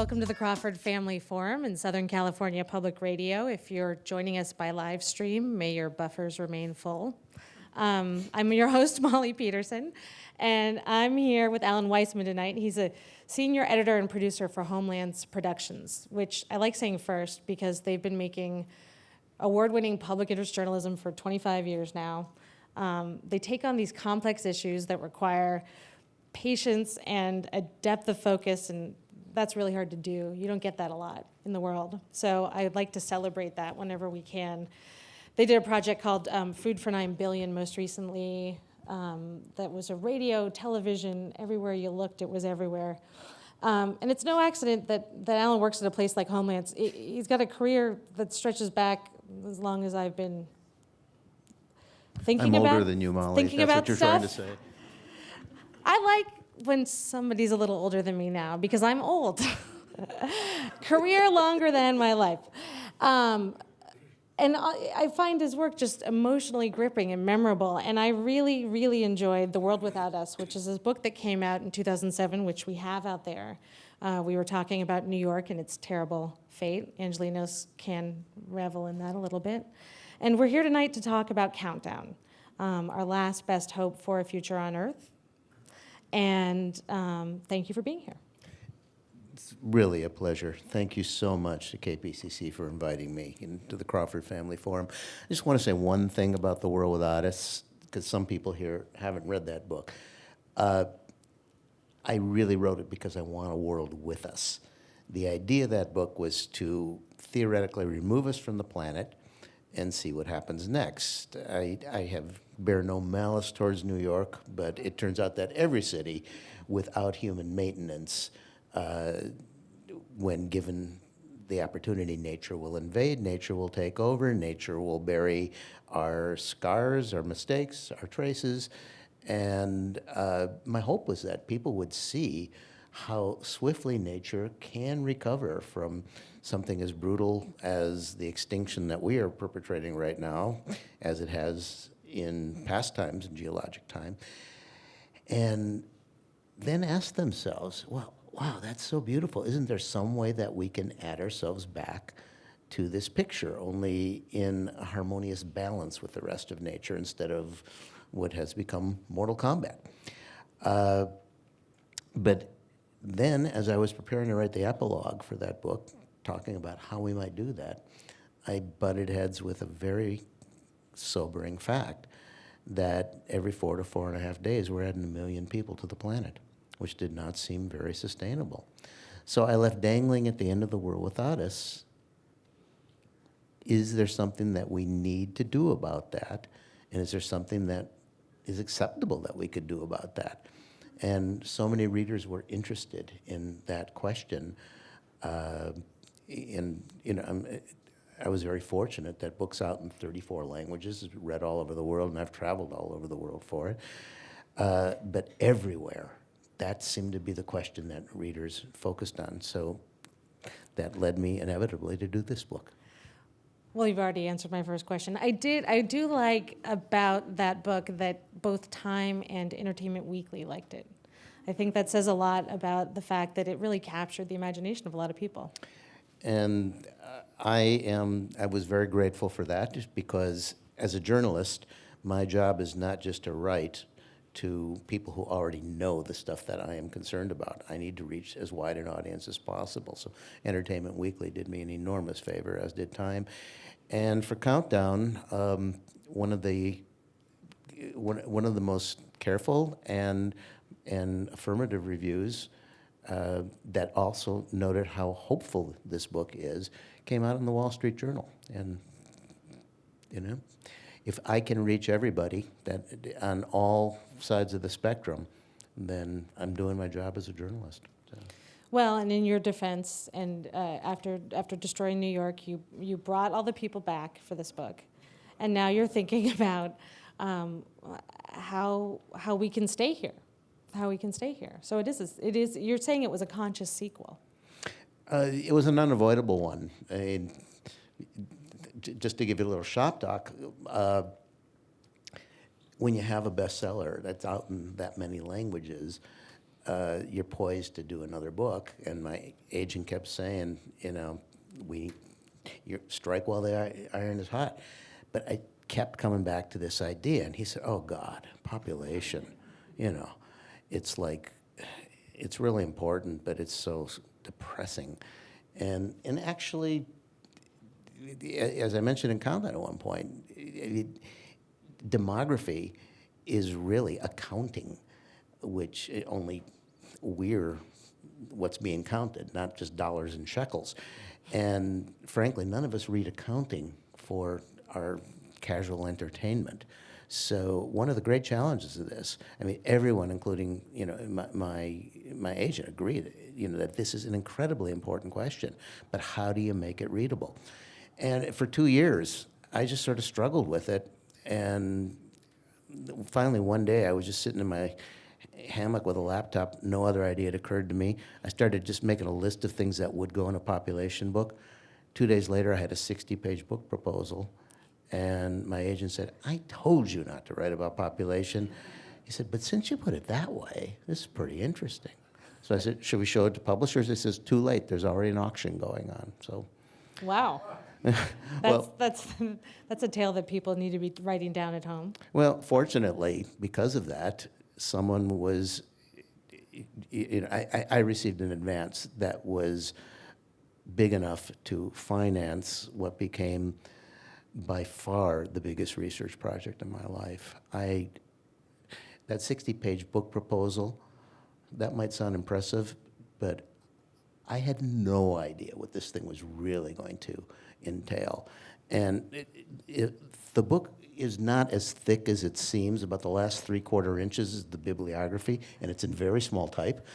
Welcome to the Crawford Family Forum in Southern California Public Radio. If you're joining us by live stream, may your buffers remain full. I'm your host, Molly Peterson, and I'm here with Alan Weisman tonight. He's a senior editor and producer for Homeland's Productions, which I like saying first because they've been making award-winning public interest journalism for 25 years now. They take on these complex issues that require patience and a depth of focus, and that's really hard to do. You don't get that a lot in the world. So I'd like to celebrate that whenever we can. They did a project called Food for 9 Billion most recently. That was a radio, television, everywhere you looked, it was everywhere. And it's no accident that Alan works at a place like Homeland. He's got a career that stretches back as long as I've been thinking I'm about. older than you, Molly. Thinking That's about what you're stuff. trying to say. I like when somebody's a little older than me now because I'm old. Career longer than my life. And I find his work just emotionally gripping and memorable. And I really, really enjoyed The World Without Us, which is his book that came out in 2007, which we have out there. We were talking about New York and its terrible fate. Angelinos can revel in that a little bit. And we're here tonight to talk about Countdown, our last best hope for a future on Earth. And thank you for being here. It's really a pleasure. Thank you so much to KPCC for inviting me into the Crawford Family Forum. I just want to say one thing about The World Without Us, because some people here haven't read that book. I really wrote it because I want a world with us. The idea of that book was to theoretically remove us from the planet and see what happens next. I bear no malice towards New York, but it turns out that every city without human maintenance, when given the opportunity, nature will invade, nature will take over, nature will bury our scars, our mistakes, our traces. And my hope was that people would see how swiftly nature can recover from something as brutal as the extinction that we are perpetrating right now, as it has in past times, in geologic time, and then ask themselves, well, wow, that's so beautiful. Isn't there some way that we can add ourselves back to this picture, only in a harmonious balance with the rest of nature instead of what has become Mortal Kombat? But then, as I was preparing to write the epilogue for that book, talking about how we might do that, I butted heads with a very sobering fact that every 4 to 4.5 days we're adding 1 million people to the planet, which did not seem very sustainable. So I left dangling at the end of The World Without Us. Is there something that we need to do about that? And is there something that is acceptable that we could do about that? And so many readers were interested in that question. And I was very fortunate that book's out in 34 languages, read all over the world, and I've traveled all over the world for it. But everywhere, that seemed to be the question that readers focused on. So that led me inevitably to do this book. Well, you've already answered my first question. I do like about that book that both Time and Entertainment Weekly liked it. I think that says a lot about the fact that it really captured the imagination of a lot of people. And I was very grateful for that, just because as a journalist, my job is not just to write to people who already know the stuff that I am concerned about. I need to reach as wide an audience as possible. So Entertainment Weekly did me an enormous favor, as did Time. And for Countdown, one of the most careful and affirmative reviews that also noted how hopeful this book is came out in the Wall Street Journal. And, if I can reach everybody that on all sides of the spectrum, then I'm doing my job as a journalist. So. Well, and in your defense, and after destroying New York, you brought all the people back for this book, and now you're thinking about how we can stay here, So it is. You're saying it was a conscious sequel. It was an unavoidable one. Just to give you a little shop talk, when you have a bestseller that's out in that many languages, you're poised to do another book. And my agent kept saying, you strike while the iron is hot. But I kept coming back to this idea, and he said, "Oh God, population, you know, it's like, it's really important, but it's so depressing." And actually, as I mentioned in Countdown at one point, demography is really accounting, which only we're what's being counted, not just dollars and shekels. And frankly, none of us read accounting for our casual entertainment. So one of the great challenges of this, I mean, everyone, including my agent, agreed, that this is an incredibly important question. But how do you make it readable? And for 2 years, I just sort of struggled with it. And finally, one day, I was just sitting in my hammock with a laptop. No other idea had occurred to me. I started just making a list of things that would go in a population book. 2 days later, I had a 60-page book proposal. And my agent said, "I told you not to write about population." He said, "But since you put it that way, this is pretty interesting." So I said, "Should we show it to publishers?" He says, "Too late. There's already an auction going on." So, Wow. well, That's a tale that people need to be writing down at home. well, fortunately, because of that, someone was, I received an advance that was big enough to finance what became by far the biggest research project in my life. That 60-page book proposal, that might sound impressive, but I had no idea what this thing was really going to entail. And the book is not as thick as it seems. About the last 3/4 inches is the bibliography, and it's in very small type.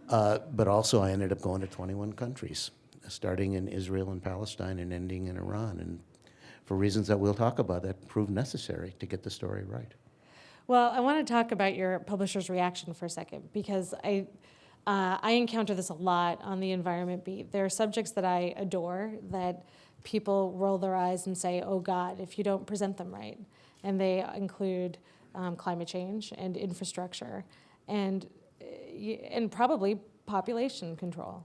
But also, I ended up going to 21 countries, starting in Israel and Palestine and ending in Iran. And for reasons that we'll talk about, that proved necessary to get the story right. Well, I want to talk about your publisher's reaction for a second, because I encounter this a lot on the environment beat. There are subjects that I adore that people roll their eyes and say, "Oh God," if you don't present them right. And they include climate change and infrastructure and probably population control.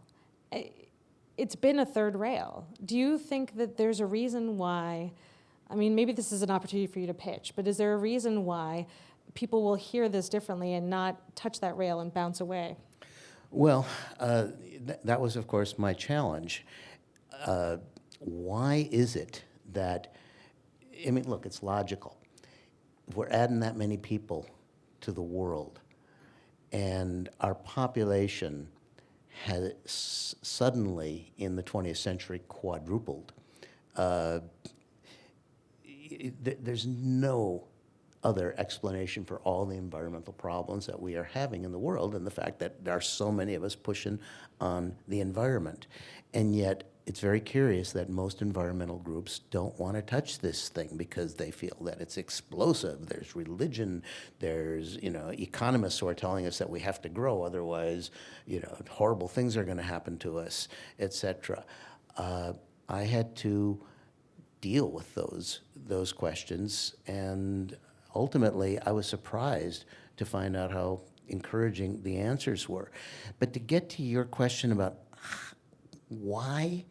It's been a third rail. Do you think that there's a reason why, I mean, maybe this is an opportunity for you to pitch, but is there a reason why people will hear this differently and not touch that rail and bounce away? Well, that was, of course, my challenge. Why is it that, I mean, look, it's logical. If we're adding that many people to the world, and our population has suddenly, in the 20th century, quadrupled, there's no other explanation for all the environmental problems that we are having in the world, and the fact that there are so many of us pushing on the environment. And yet, it's very curious that most environmental groups don't want to touch this thing because they feel that it's explosive. There's religion, there's, economists who are telling us that we have to grow, otherwise, horrible things are going to happen to us, etc. I had to deal with those questions, and ultimately, I was surprised to find out how encouraging the answers were. But to get to your question about why,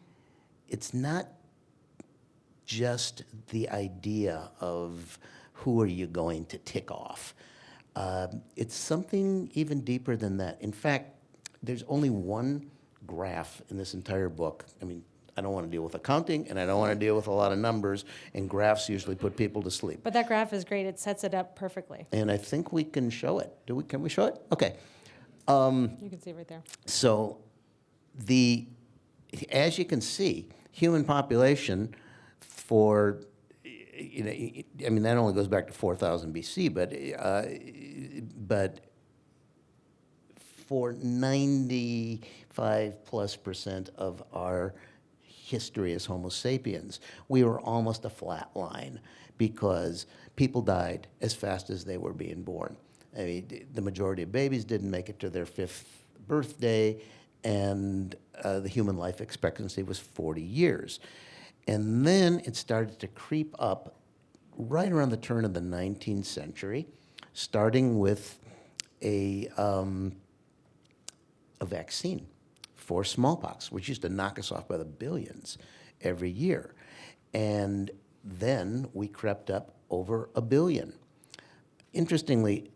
it's not just the idea of who are you going to tick off. It's something even deeper than that. In fact, there's only one graph in this entire book. I mean, I don't want to deal with accounting, and I don't want to deal with a lot of numbers, and graphs usually put people to sleep. But that graph is great. It sets it up perfectly. And I think we can show it. Can we show it? Okay. You can see it right there. So as you can see, human population for, I mean, that only goes back to 4,000 BC, but for 95+% of our history as Homo sapiens, we were almost a flat line because people died as fast as they were being born. I mean, the majority of babies didn't make it to their 5th birthday, and the human life expectancy was 40 years. And then it started to creep up right around the turn of the 19th century, starting with a a vaccine for smallpox, which used to knock us off by the billions every year. And then we crept up over 1 billion. Interestingly,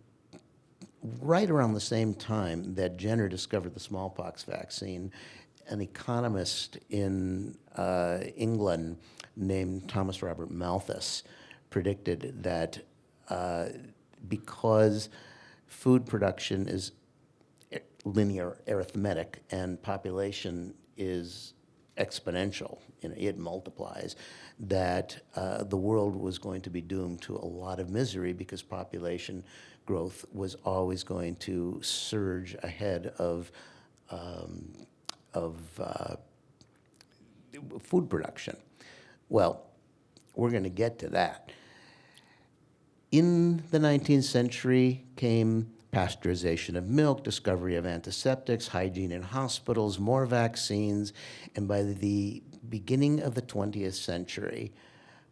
right around the same time that Jenner discovered the smallpox vaccine, an economist in England named Thomas Robert Malthus predicted that because food production is linear arithmetic and population is exponential, it multiplies, that the world was going to be doomed to a lot of misery because population growth was always going to surge ahead of food production. Well, we're going to get to that. In the 19th century came pasteurization of milk, discovery of antiseptics, hygiene in hospitals, more vaccines, and by the beginning of the 20th century,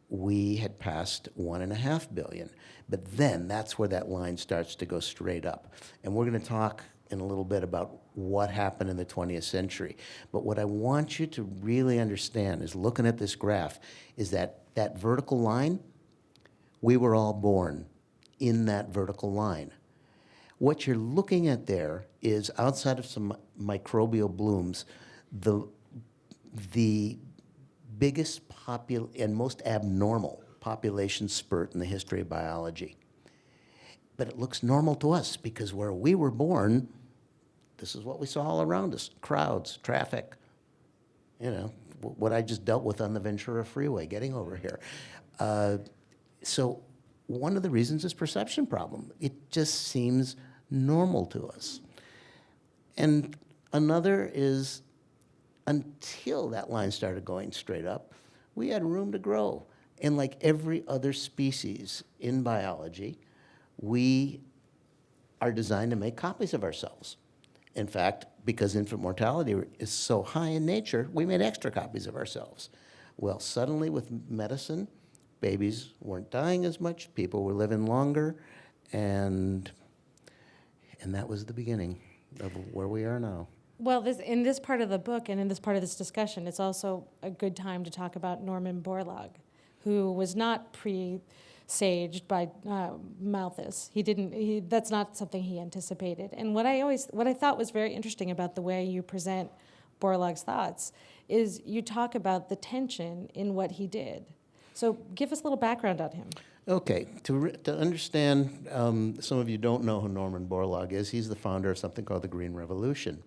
we had passed 1.5 billion. But then that's where that line starts to go straight up. And we're going to talk in a little bit about what happened in the 20th century. But what I want you to really understand is, looking at this graph, is that that vertical line, we were all born in that vertical line. What you're looking at there is, outside of some microbial blooms, the biggest and most abnormal population spurt in the history of biology. But it looks normal to us because where we were born, this is what we saw all around us: crowds, traffic, what I just dealt with on the Ventura Freeway getting over here. So one of the reasons is perception problem. It just seems normal to us. And another is, until that line started going straight up, we had room to grow. And like every other species in biology, we are designed to make copies of ourselves. In fact, because infant mortality is so high in nature, we made extra copies of ourselves. Well, suddenly with medicine, babies weren't dying as much, people were living longer, and that was the beginning of where we are now. Well, in this part of the book and in this part of this discussion, it's also a good time to talk about Norman Borlaug, who was not presaged by Malthus. That's not something he anticipated. And what I thought was very interesting about the way you present Borlaug's thoughts is you talk about the tension in what he did. So give us a little background on him. Okay, to understand, some of you don't know who Norman Borlaug is. He's the founder of something called the Green Revolution.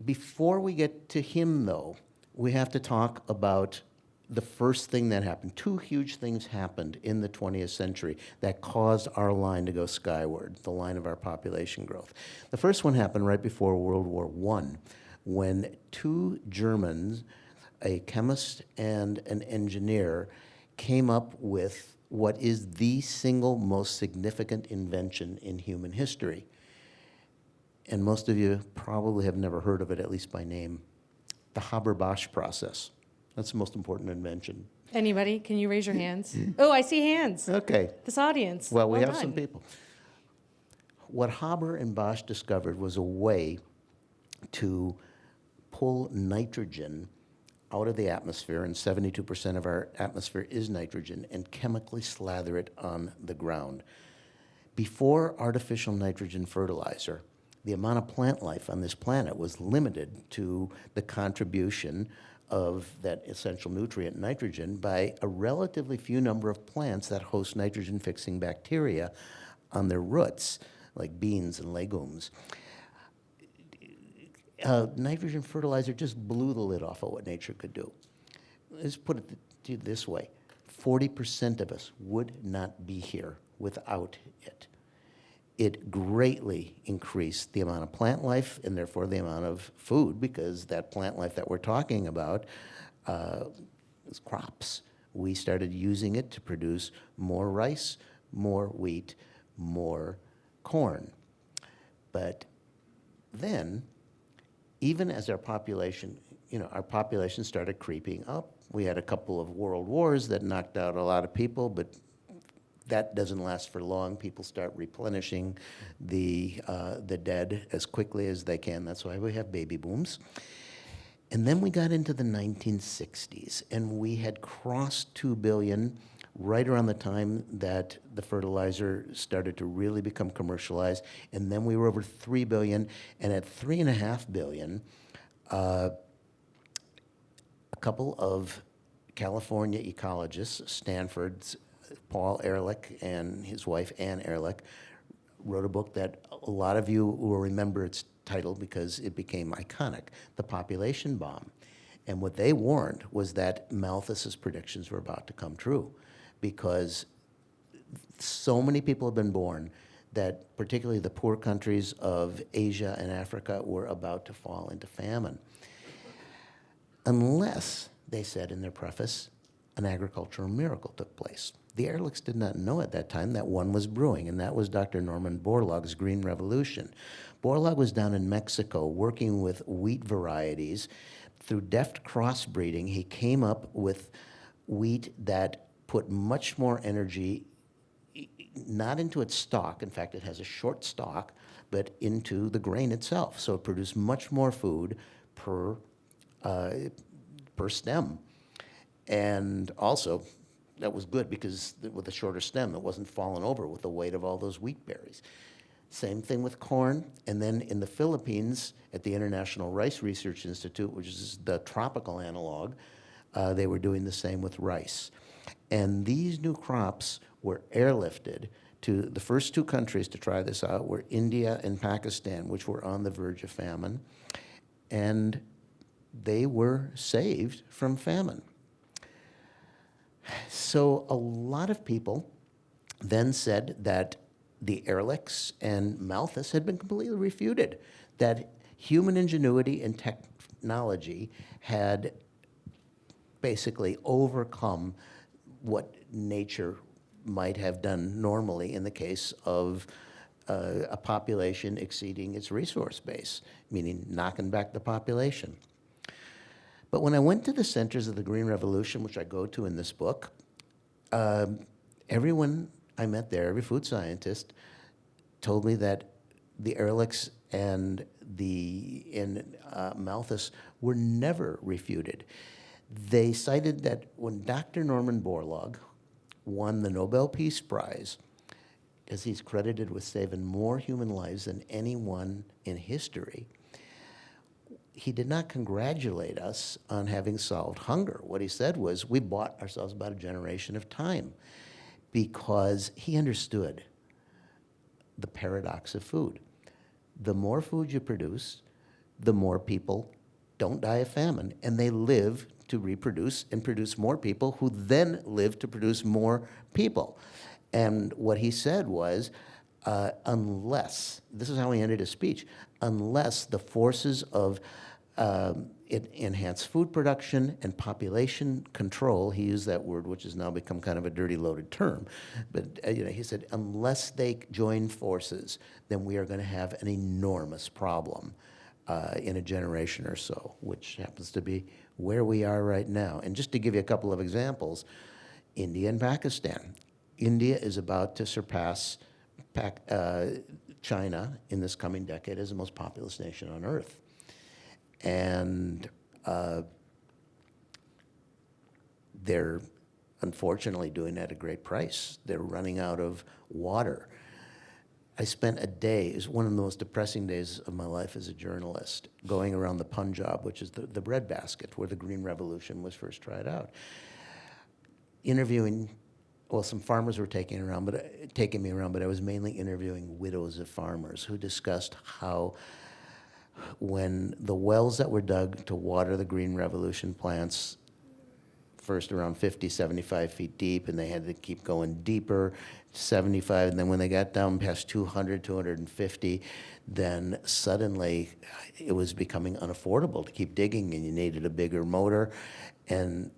Before we get to him, though, we have to talk about the first thing that happened. Two huge things happened in the 20th century that caused our line to go skyward, the line of our population growth. The first one happened right before World War I, when two Germans, a chemist and an engineer, came up with what is the single most significant invention in human history. And most of you probably have never heard of it, at least by name: the Haber-Bosch process. That's the most important invention. Anybody? Can you raise your hands? Oh, I see hands. Okay. This audience. Well, we have done. some people. What Haber and Bosch discovered was a way to pull nitrogen out of the atmosphere, and 72% of our atmosphere is nitrogen, and chemically slather it on the ground. Before artificial nitrogen fertilizer, the amount of plant life on this planet was limited to the contribution of that essential nutrient, nitrogen, by a relatively few number of plants that host nitrogen-fixing bacteria on their roots, like beans and legumes. Nitrogen fertilizer just blew the lid off of what nature could do. Let's put it this way: 40% of us would not be here without it. It greatly increased the amount of plant life and therefore the amount of food, because that plant life that we're talking about is crops. We started using it to produce more rice, more wheat, more corn. But then, even as our population started creeping up. We had a couple of world wars that knocked out a lot of people, but that doesn't last for long. People start replenishing the dead as quickly as they can. That's why we have baby booms. And then we got into the 1960s, and we had crossed 2 billion right around the time that the fertilizer started to really become commercialized. And then we were over 3 billion, and at 3.5 billion, a couple of California ecologists, Stanford's Paul Ehrlich and his wife Ann Ehrlich, wrote a book that a lot of you will remember its title because it became iconic, The Population Bomb. And what they warned was that Malthus's predictions were about to come true because so many people have been born that particularly the poor countries of Asia and Africa were about to fall into famine. Unless, they said in their preface, an agricultural miracle took place. The Ehrlichs did not know at that time that one was brewing, and that was Dr. Norman Borlaug's Green Revolution. Borlaug was down in Mexico working with wheat varieties. Through deft crossbreeding, he came up with wheat that put much more energy, not into its stalk, in fact, it has a short stalk, but into the grain itself. So it produced much more food per stem. And also, that was good because with a shorter stem, it wasn't falling over with the weight of all those wheat berries. Same thing with corn. And then in the Philippines, at the International Rice Research Institute, which is the tropical analog, they were doing the same with rice. And these new crops were airlifted to the first two countries to try this out were India and Pakistan, which were on the verge of famine. And they were saved from famine. So a lot of people then said that the Ehrlichs and Malthus had been completely refuted, that human ingenuity and technology had basically overcome what nature might have done normally in the case of a population exceeding its resource base, meaning knocking back the population. But when I went to the centers of the Green Revolution, which I go to in this book, everyone I met there, every food scientist, told me that the Ehrlichs and Malthus were never refuted. They cited that when Dr. Norman Borlaug won the Nobel Peace Prize, as he's credited with saving more human lives than anyone in history, he did not congratulate us on having solved hunger. What he said was, we bought ourselves about a generation of time, because he understood the paradox of food. The more food you produce, the more people don't die of famine, and they live to reproduce and produce more people who then live to produce more people. And what he said was, unless, this is how he ended his speech, unless the forces of enhanced food production and population control, he used that word, which has now become kind of a dirty, loaded term, but he said, unless they join forces, then we are going to have an enormous problem in a generation or so, which happens to be where we are right now. And just to give you a couple of examples, India and Pakistan. India is about to surpass China in this coming decade as the most populous nation on earth. And they're unfortunately doing it at a great price. They're running out of water. I spent a day, it was one of the most depressing days of my life as a journalist, going around the Punjab, which is the breadbasket where the Green Revolution was first tried out, interviewing, well, some farmers were taking me around, but I was mainly interviewing widows of farmers who discussed how when the wells that were dug to water the Green Revolution plants, first around 50, 75 feet deep, and they had to keep going deeper, 75, and then when they got down past 200, 250, then suddenly it was becoming unaffordable to keep digging, and you needed a bigger motor, and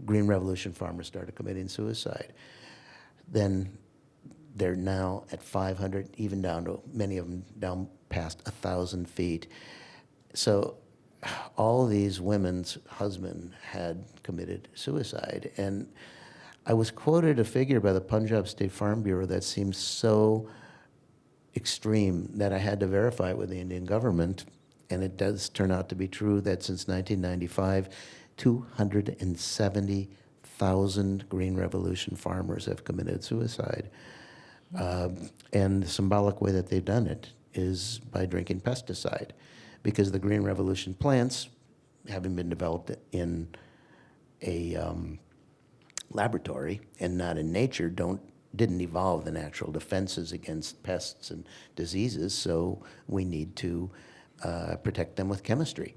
Green Revolution farmers started committing suicide. Then they're now at 500, even down to, many of them down past 1,000 feet. So all of these women's husbands had committed suicide. And I was quoted a figure by the Punjab State Farm Bureau that seems so extreme that I had to verify it with the Indian government, and it does turn out to be true that since 1995, 270,000 Green Revolution farmers have committed suicide. And the symbolic way that they've done it is by drinking pesticide, because the Green Revolution plants, having been developed in a laboratory and not in nature, didn't evolve the natural defenses against pests and diseases, so we need to protect them with chemistry.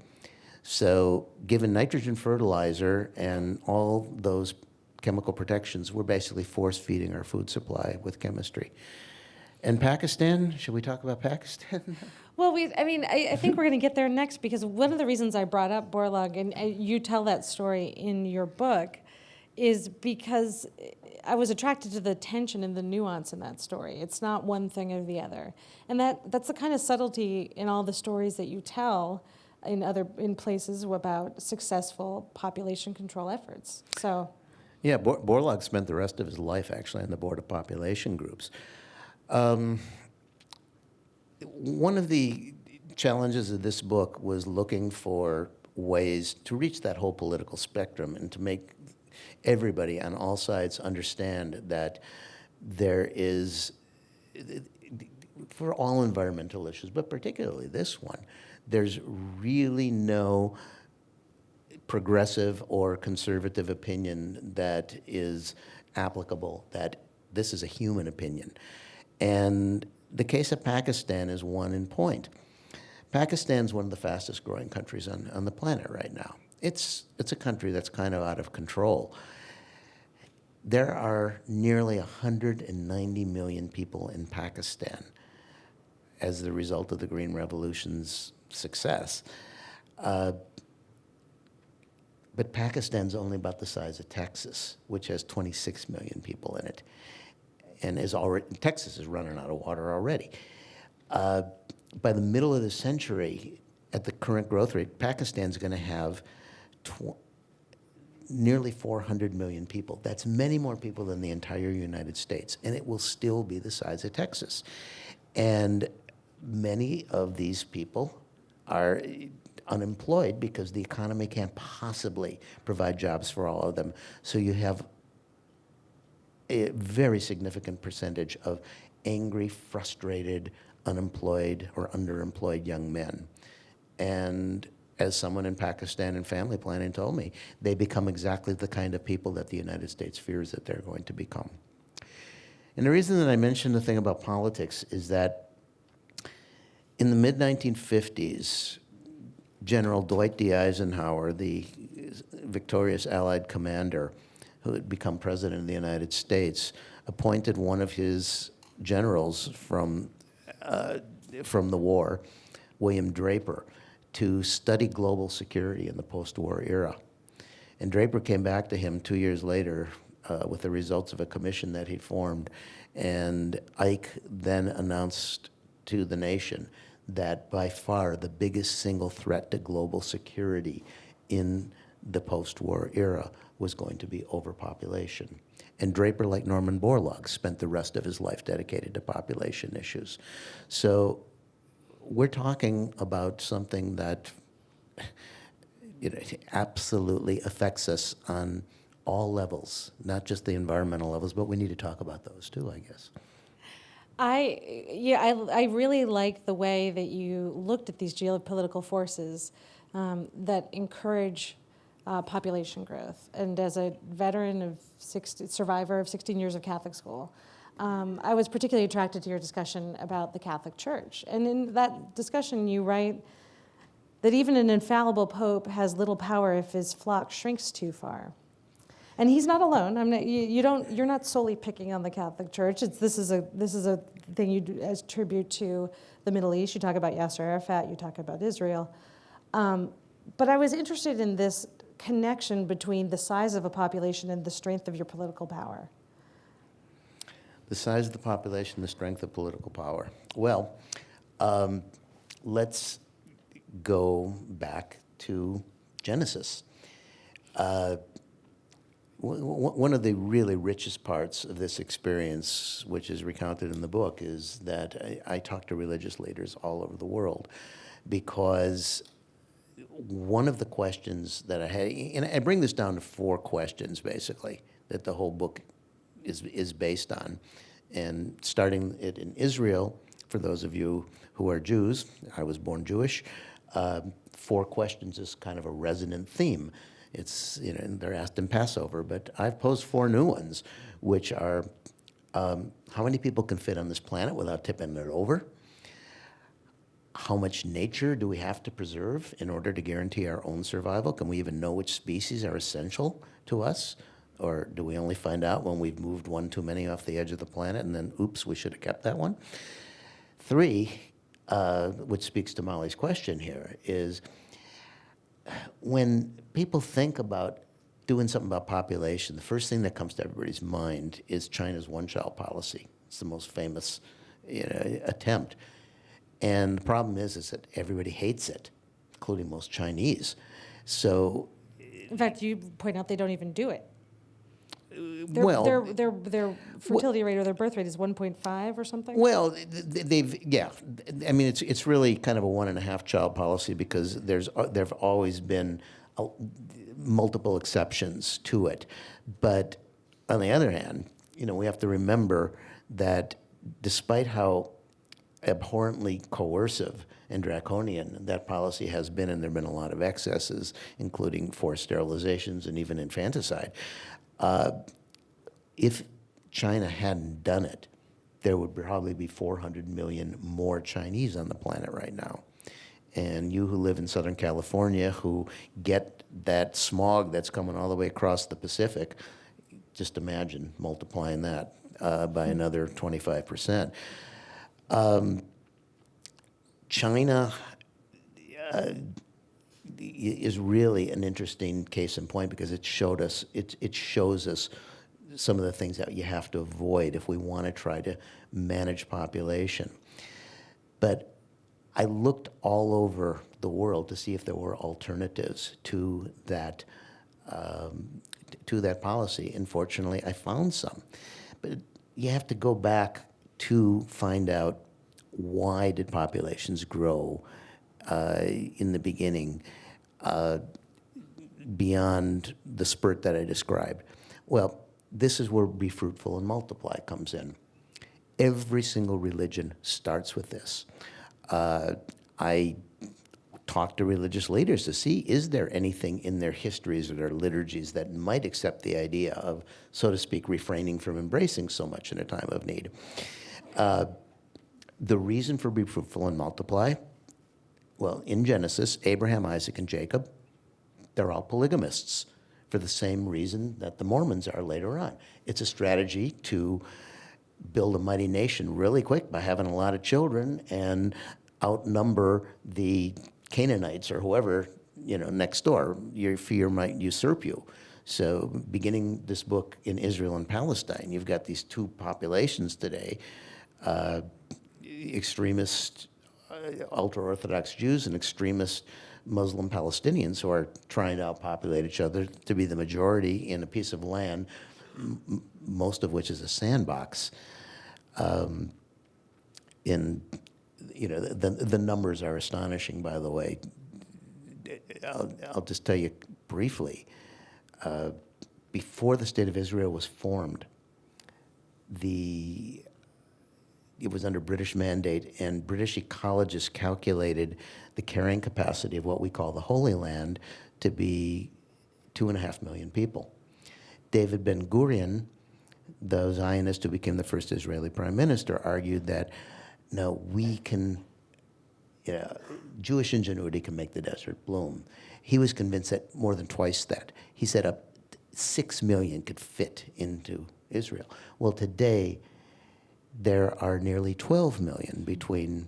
So given nitrogen fertilizer and all those chemical protections, we're basically force-feeding our food supply with chemistry. And Pakistan, should we talk about Pakistan? Well, I think we're going to get there next, because one of the reasons I brought up Borlaug, and you tell that story in your book, is because I was attracted to the tension and the nuance in that story. It's not one thing or the other. And that's the kind of subtlety in all the stories that you tell in places about successful population control efforts. So, Yeah, Borlaug spent the rest of his life actually on the board of population groups. One of the challenges of this book was looking for ways to reach that whole political spectrum and to make everybody on all sides understand that there is, for all environmental issues, but particularly this one, there's really no progressive or conservative opinion that is applicable, that this is a human opinion. And the case of Pakistan is one in point. Pakistan's one of the fastest growing countries on the planet right now. It's a country that's kind of out of control. There are nearly 190 million people in Pakistan as the result of the Green Revolution's success. But Pakistan's only about the size of Texas, which has 26 million people in it. And Texas is running out of water already. By the middle of the century, at the current growth rate, Pakistan's going to have nearly 400 million people. That's many more people than the entire United States, and it will still be the size of Texas. And many of these people are unemployed because the economy can't possibly provide jobs for all of them. So you have a very significant percentage of angry, frustrated, unemployed, or underemployed young men. And as someone in Pakistan in family planning told me, they become exactly the kind of people that the United States fears that they're going to become. And the reason that I mentioned the thing about politics is that in the mid-1950s, General Dwight D. Eisenhower, the victorious Allied commander who had become president of the United States, appointed one of his generals from the war, William Draper, to study global security in the post-war era. And Draper came back to him 2 years later with the results of a commission that he'd formed. And Ike then announced to the nation that by far the biggest single threat to global security in the post-war era was going to be overpopulation. And Draper, like Norman Borlaug, spent the rest of his life dedicated to population issues. So we're talking about something that absolutely affects us on all levels, not just the environmental levels, but we need to talk about those too, I guess. I really like the way that you looked at these geopolitical forces that encourage population growth. And as a veteran survivor of 16 years of Catholic school, I was particularly attracted to your discussion about the Catholic Church. And in that discussion, you write that even an infallible pope has little power if his flock shrinks too far. And he's not alone. You're not solely picking on the Catholic Church. This is a thing you attribute to the Middle East. You talk about Yasser Arafat. You talk about Israel. But I was interested in this connection between the size of a population and the strength of your political power. The size of the population, the strength of political power. Well, let's go back to Genesis. One of the really richest parts of this experience, which is recounted in the book, is that I talk to religious leaders all over the world, because one of the questions that I had, and I bring this down to 4 questions basically that the whole book is based on, and starting it in Israel. For those of you who are Jews, I was born Jewish. 4 questions is kind of a resonant theme. It's, and they're asked in Passover, but I've posed 4 new ones, which are, how many people can fit on this planet without tipping it over? How much nature do we have to preserve in order to guarantee our own survival? Can we even know which species are essential to us? Or do we only find out when we've moved one too many off the edge of the planet and then, oops, we should have kept that one? 3, which speaks to Molly's question here, is when people think about doing something about population, the first thing that comes to everybody's mind is China's one-child policy. It's the most famous attempt. And the problem is that everybody hates it, including most Chinese. So, In fact, you point out they don't even do it. well, Their fertility rate or their birth rate is 1.5 or something? well, yeah. I mean, it's really kind of a 1.5 child policy, because there've always been multiple exceptions to it. But on the other hand, we have to remember that despite how abhorrently coercive and draconian that policy has been, and there have been a lot of excesses, including forced sterilizations and even infanticide. If China hadn't done it, there would probably be 400 million more Chinese on the planet right now. And you who live in Southern California, who get that smog that's coming all the way across the Pacific, just imagine multiplying that by another 25%. China is really an interesting case in point, because it shows us some of the things that you have to avoid if we want to try to manage population. But I looked all over the world to see if there were alternatives to that policy. And fortunately, I found some. But you have to go back to find out, why did populations grow in the beginning beyond the spurt that I described? Well, this is where be fruitful and multiply comes in. Every single religion starts with this. I talk to religious leaders to see, is there anything in their histories or their liturgies that might accept the idea of, so to speak, refraining from embracing so much in a time of need? The reason for be fruitful and multiply, well, in Genesis, Abraham, Isaac, and Jacob, they're all polygamists for the same reason that the Mormons are later on. It's a strategy to build a mighty nation really quick by having a lot of children and outnumber the Canaanites or whoever next door. Your fear might usurp you. So beginning this book in Israel and Palestine, you've got these 2 populations today, extremist ultra-Orthodox Jews and extremist Muslim Palestinians, who are trying to outpopulate each other to be the majority in a piece of land, most of which is a sandbox. The numbers are astonishing, by the way. I'll just tell you briefly. Before the State of Israel was formed, it was under British mandate, and British ecologists calculated the carrying capacity of what we call the Holy Land to be 2.5 million people. David Ben-Gurion, the Zionist who became the first Israeli prime minister, argued that, no, we can, Jewish ingenuity can make the desert bloom. He was convinced that more than twice that. He said up 6 million could fit into Israel. Well, today, there are nearly 12 million between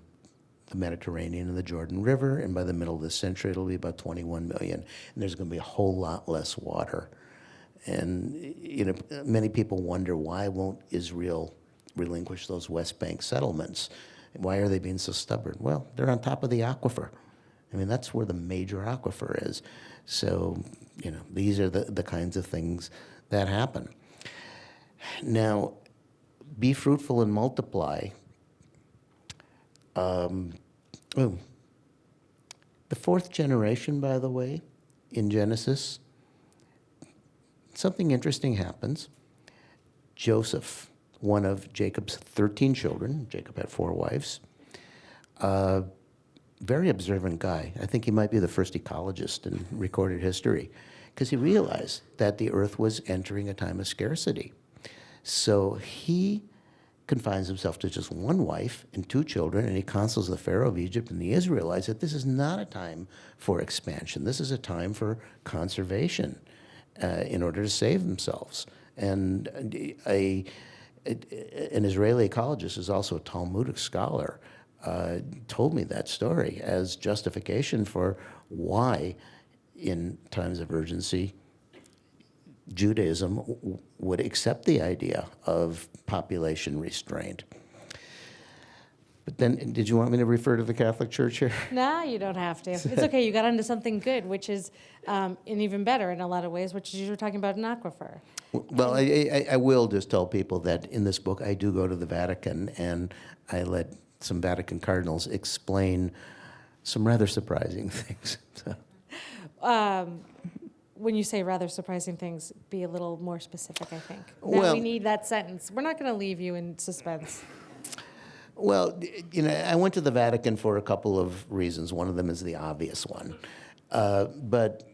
the Mediterranean and the Jordan River, and by the middle of this century, it'll be about 21 million. And there's going to be a whole lot less water. And many people wonder, why won't Israel relinquish those West Bank settlements? Why are they being so stubborn? Well, they're on top of the aquifer. I mean, that's where the major aquifer is. So, these are the kinds of things that happen. Now, be fruitful and multiply. Oh, the fourth generation, by the way, in Genesis, something interesting happens. Joseph, one of Jacob's 13 children, Jacob had 4 wives, very observant guy. I think he might be the first ecologist in recorded history, because he realized that the earth was entering a time of scarcity. So he confines himself to just 1 wife and 2 children, and he counsels the Pharaoh of Egypt and the Israelites that this is not a time for expansion. This is a time for conservation in order to save themselves. And an Israeli ecologist who's also a Talmudic scholar told me that story as justification for why, in times of urgency, Judaism would accept the idea of population restraint. But then, did you want me to refer to the Catholic Church here? No, you don't have to. It's okay. You got onto something good, which is, and even better in a lot of ways, which is you were talking about an aquifer. Well, I will just tell people that in this book I do go to the Vatican, and I let some Vatican cardinals explain some rather surprising things. So. When you say rather surprising things, be a little more specific, I think. Now Well, we need that sentence. We're not going to leave you in suspense. Well, I went to the Vatican for a couple of reasons. One of them is the obvious one. But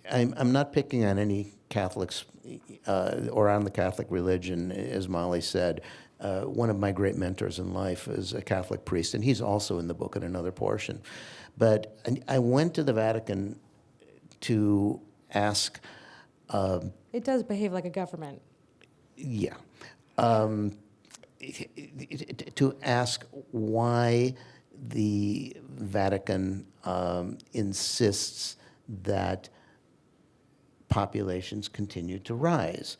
I'm not picking on any Catholics or on the Catholic religion, as Molly said. One of my great mentors in life is a Catholic priest, and he's also in the book in another portion. But I went to the Vatican to ask... It does behave like a government. Yeah. To ask why the Vatican insists that populations continue to rise.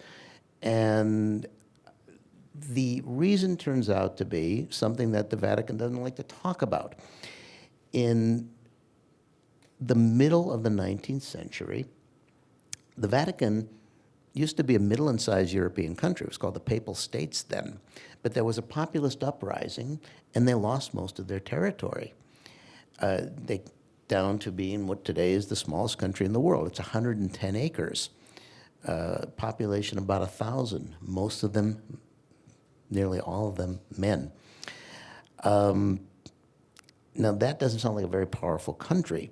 And the reason turns out to be something that the Vatican doesn't like to talk about. In the middle of the 19th century, the Vatican used to be a middle-sized European country. It was called the Papal States then. But there was a populist uprising, and they lost most of their territory. Down to being what today is the smallest country in the world. It's 110 acres. Population about 1,000. Most of them, nearly all of them, men. Now that doesn't sound like a very powerful country.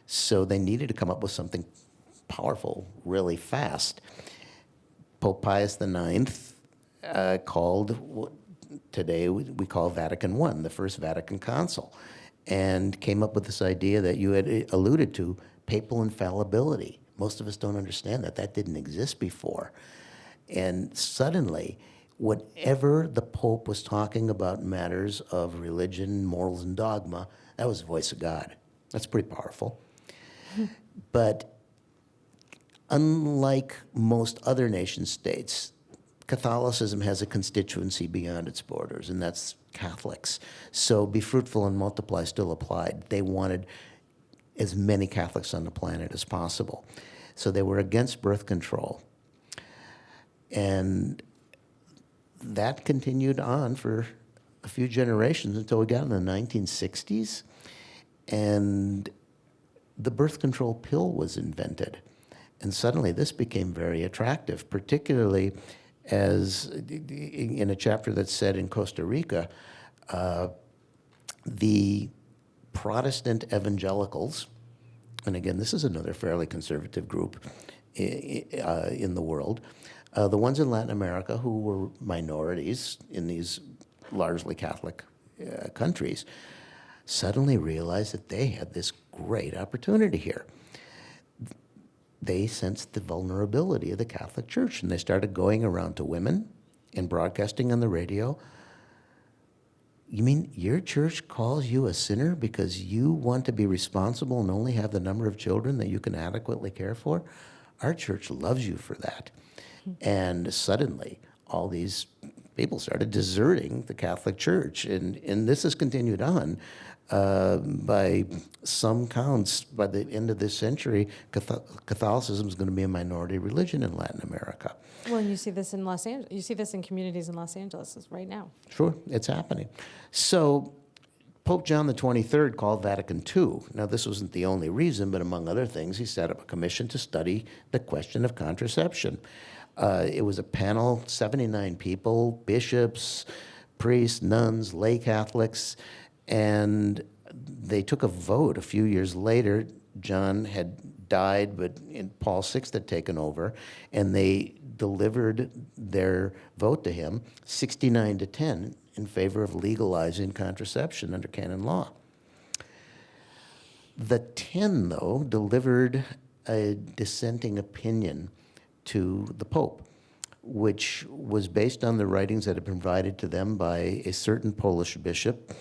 So they needed to come up with something powerful really fast. Pope Pius IX called what today we call Vatican I, the first Vatican Council, and came up with this idea that you had alluded to, papal infallibility. Most of us don't understand that. That didn't exist before. And suddenly, whatever the Pope was talking about matters of religion, morals, and dogma, that was the voice of God. That's pretty powerful. But unlike most other nation states, Catholicism has a constituency beyond its borders, and that's Catholics. So be fruitful and multiply still applied. They wanted as many Catholics on the planet as possible. So they were against birth control. And that continued on for a few generations until we got in the 1960s. And the birth control pill was invented. And suddenly this became very attractive, particularly as in a chapter that's set in Costa Rica, the Protestant evangelicals, and again, this is another fairly conservative group in the world, the ones in Latin America who were minorities in these largely Catholic countries, suddenly realized that they had this great opportunity here. They sensed the vulnerability of the Catholic Church, and they started going around to women and broadcasting on the radio. You mean your church calls you a sinner because you want to be responsible and only have the number of children that you can adequately care for? Our church loves you for that. And suddenly, all these people started deserting the Catholic Church. And this has continued on. By some counts, by the end of this century, Catholicism is going to be a minority religion in Latin America. Well, and you see this in Los Angeles. You see this in communities in Los Angeles right now. Sure, it's happening. So Pope John the 23rd called Vatican II. Now, this wasn't the only reason, but among other things, he set up a commission to study the question of contraception. It was a panel, 79 people, bishops, priests, nuns, lay Catholics, and they took a vote a few years later. John had died, but Paul VI had taken over, and they delivered their vote to him, 69 to 10, in favor of legalizing contraception under canon law. The 10, though, delivered a dissenting opinion to the Pope, which was based on the writings that had been provided to them by a certain Polish bishop,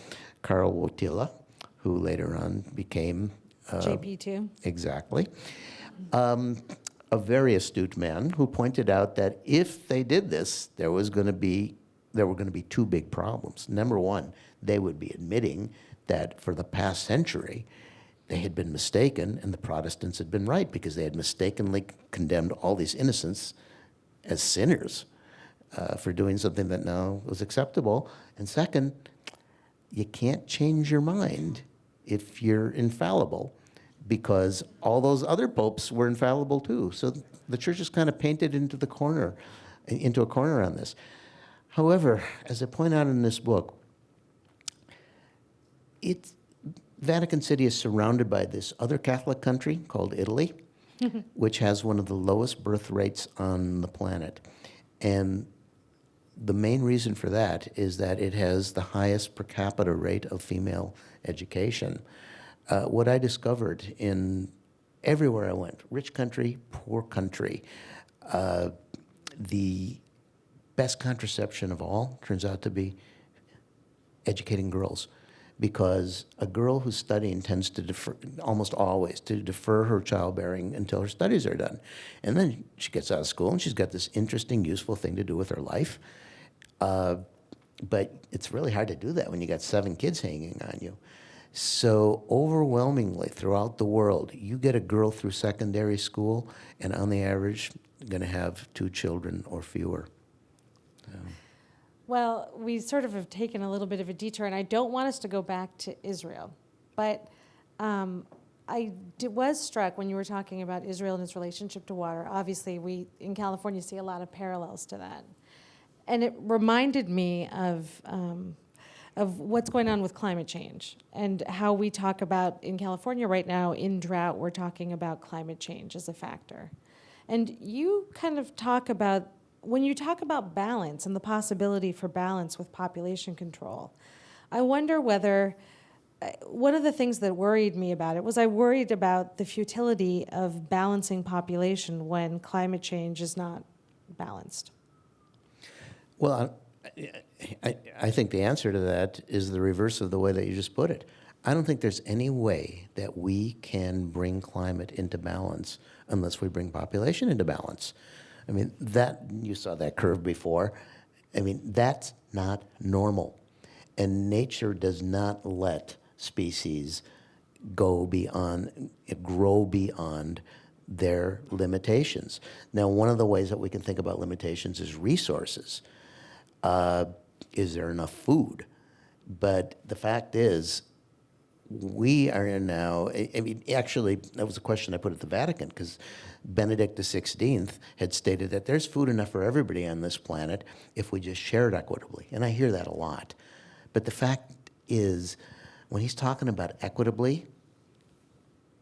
Karol Wojtyla, who later on became JP2. Exactly. A very astute man who pointed out that if they did this, there were going to be two big problems. Number one, they would be admitting that for the past century, they had been mistaken and the Protestants had been right because they had mistakenly condemned all these innocents as sinners for doing something that now was acceptable. And second, you can't change your mind if you're infallible, because all those other popes were infallible too. So the church is kind of painted into a corner on this. However, as I point out in this book, Vatican City is surrounded by this other Catholic country called Italy, which has one of the lowest birth rates on the planet. And the main reason for that is that it has the highest per capita rate of female education. What I discovered in everywhere I went, rich country, poor country, the best contraception of all turns out to be educating girls, because a girl who's studying tends to defer, almost always, to defer her childbearing until her studies are done. And then she gets out of school and she's got this interesting, useful thing to do with her life. But it's really hard to do that when you got 7 kids hanging on you. So overwhelmingly throughout the world, you get a girl through secondary school, and on the average, going to have 2 children or fewer. Well, we sort of have taken a little bit of a detour, and I don't want us to go back to Israel. But was struck when you were talking about Israel and its relationship to water. Obviously, we in California see a lot of parallels to that. And it reminded me of what's going on with climate change and how we talk about, in California right now, in drought, we're talking about climate change as a factor. And you kind of talk about, when you talk about balance and the possibility for balance with population control, I wonder whether, one of the things that worried me about it was I worried about the futility of balancing population when climate change is not balanced. Well, I think the answer to that is the reverse of the way that you just put it. I don't think there's any way that we can bring climate into balance unless we bring population into balance. I mean, you saw that curve before. I mean, that's not normal. And nature does not let species grow beyond their limitations. Now, one of the ways that we can think about limitations is resources. Is there enough food? But the fact is, we are now, I mean, actually, that was a question I put at the Vatican, because Benedict XVI had stated that there's food enough for everybody on this planet if we just share it equitably. And I hear that a lot. But the fact is, when he's talking about equitably,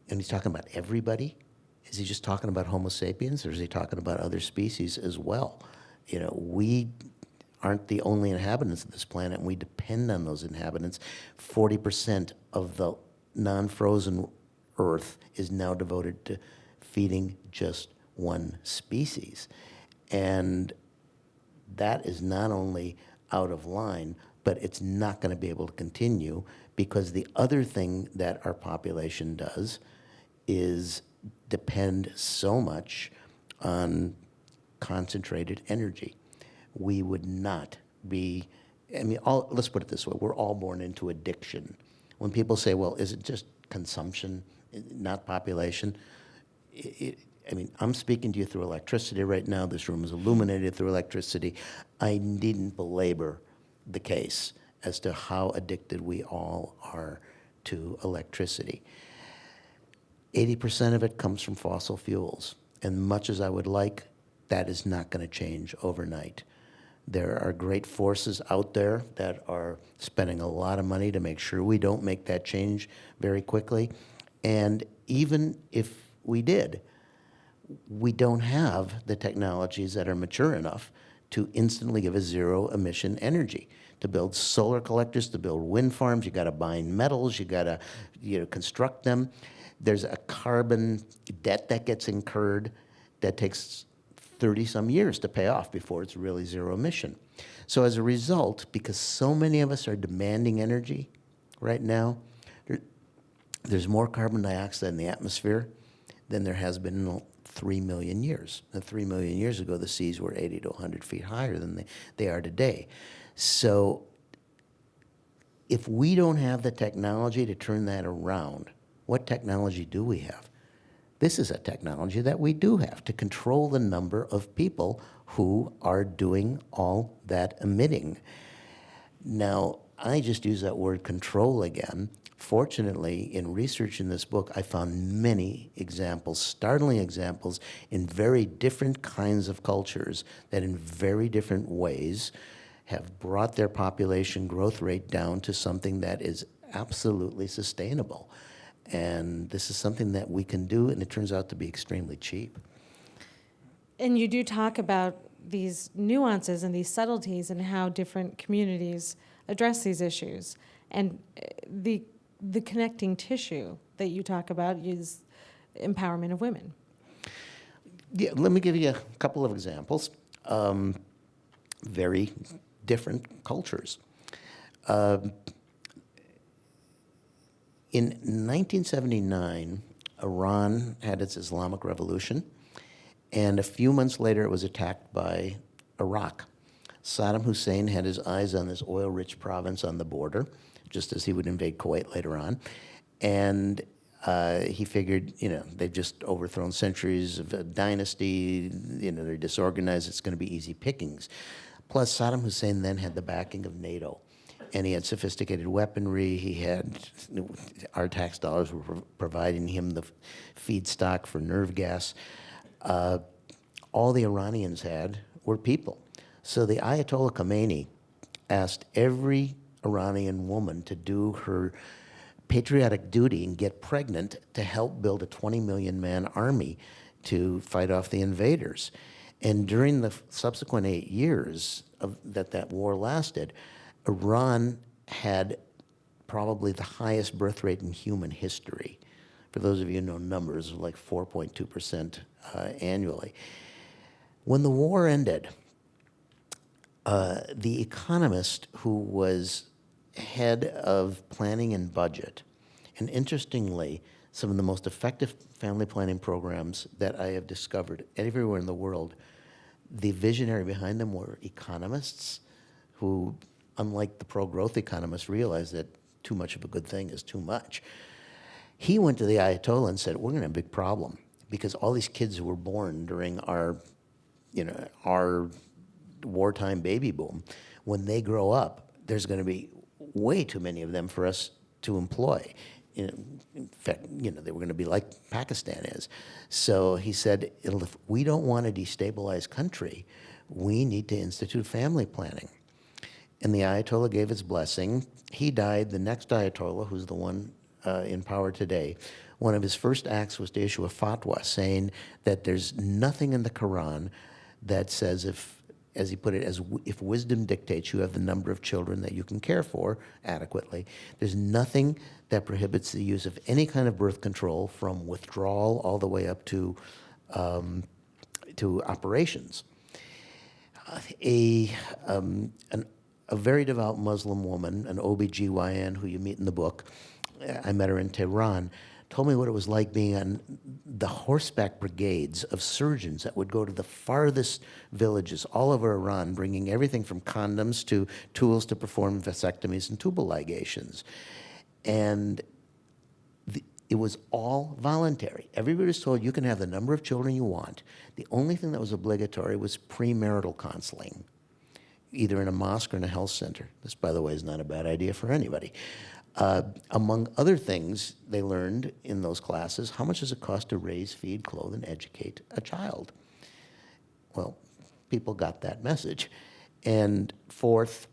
and he's talking about everybody, is he just talking about Homo sapiens, or is he talking about other species as well? You know, we aren't the only inhabitants of this planet, and we depend on those inhabitants. 40% of the non-frozen Earth is now devoted to feeding just one species. And that is not only out of line, but it's not going to be able to continue, because the other thing that our population does is depend so much on concentrated energy. We would not be, I mean, let's put it this way, we're all born into addiction. When people say, well, is it just consumption, not population? I mean, I'm speaking to you through electricity right now. This room is illuminated through electricity. I needn't belabor the case as to how addicted we all are to electricity. 80% of it comes from fossil fuels. And much as I would like, that is not going to change overnight. There are great forces out there that are spending a lot of money to make sure we don't make that change very quickly. And even if we did, we don't have the technologies that are mature enough to instantly give us zero emission energy. To build solar collectors, to build wind farms, you got to bind metals, you got to construct them. There's a carbon debt that gets incurred that takes 30 some years to pay off before it's really zero emission. So as a result, because so many of us are demanding energy right now, there's more carbon dioxide in the atmosphere than there has been in 3 million years. And 3 million years ago, the seas were 80 to 100 feet higher than they are today. So if we don't have the technology to turn that around, what technology do we have? This is a technology that we do have to control the number of people who are doing all that emitting. Now, I just use that word control again. Fortunately, in researching this book, I found many examples, startling examples, in very different kinds of cultures that in very different ways have brought their population growth rate down to something that is absolutely sustainable. And this is something that we can do, and it turns out to be extremely cheap. And you do talk about these nuances and these subtleties and how different communities address these issues. And the connecting tissue that you talk about is empowerment of women. Yeah, let me give you a couple of examples. Very different cultures. In 1979, Iran had its Islamic Revolution, and a few months later it was attacked by Iraq. Saddam Hussein had his eyes on this oil-rich province on the border, just as he would invade Kuwait later on, and he figured, they've just overthrown centuries of a dynasty, they're disorganized, it's going to be easy pickings. Plus, Saddam Hussein then had the backing of NATO. And he had sophisticated weaponry. He had, our tax dollars were providing him the feedstock for nerve gas. All the Iranians had were people. So the Ayatollah Khomeini asked every Iranian woman to do her patriotic duty and get pregnant to help build a 20 million man army to fight off the invaders. And during the subsequent 8 years that war lasted, Iran had probably the highest birth rate in human history. For those of you who know numbers, like 4.2% annually. When the war ended, the economist who was head of planning and budget, and interestingly, some of the most effective family planning programs that I have discovered everywhere in the world, the visionary behind them were economists who, unlike the pro-growth economists, realized that too much of a good thing is too much. He went to the Ayatollah and said, we're going to have a big problem because all these kids who were born during our wartime baby boom, when they grow up, there's going to be way too many of them for us to employ. In fact, they were going to be like Pakistan is. So he said, if we don't want a destabilized country, we need to institute family planning. And the Ayatollah gave his blessing. He died. The next Ayatollah, who's the one in power today, one of his first acts was to issue a fatwa saying that there's nothing in the Quran that says as he put it, if wisdom dictates you have the number of children that you can care for adequately, there's nothing that prohibits the use of any kind of birth control from withdrawal all the way up to operations. A very devout Muslim woman, an OBGYN who you meet in the book, I met her in Tehran, told me what it was like being on the horseback brigades of surgeons that would go to the farthest villages all over Iran, bringing everything from condoms to tools to perform vasectomies and tubal ligations. And it was all voluntary. Everybody was told you can have the number of children you want. The only thing that was obligatory was premarital counseling, either in a mosque or in a health center. This, by the way, is not a bad idea for anybody. Among other things, they learned in those classes, how much does it cost to raise, feed, clothe, and educate a child? Well, people got that message. And fourth,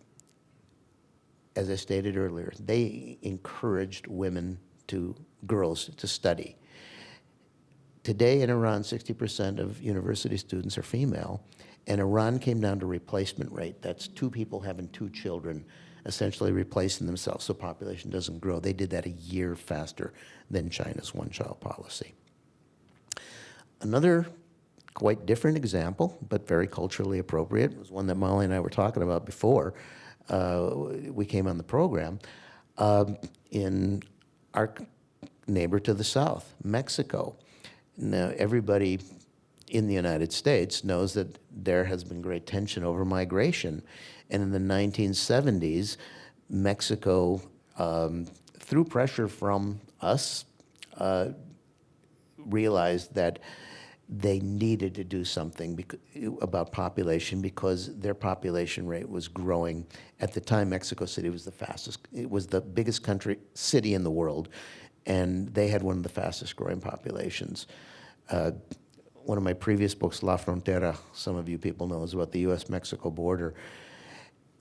as I stated earlier, they encouraged girls to study. Today in Iran, 60% of university students are female, and Iran came down to replacement rate. That's two people having two children, essentially replacing themselves so population doesn't grow. They did that a year faster than China's one-child policy. Another quite different example, but very culturally appropriate, was one that Molly and I were talking about before we came on the program, in our neighbor to the south, Mexico. Now, everybody in the United States knows that there has been great tension over migration. And in the 1970s, Mexico, through pressure from us, realized that they needed to do something about population because their population rate was growing. At the time, Mexico City was it was the biggest city in the world, and they had one of the fastest growing populations. One of my previous books, La Frontera, some of you people know, is about the US-Mexico border.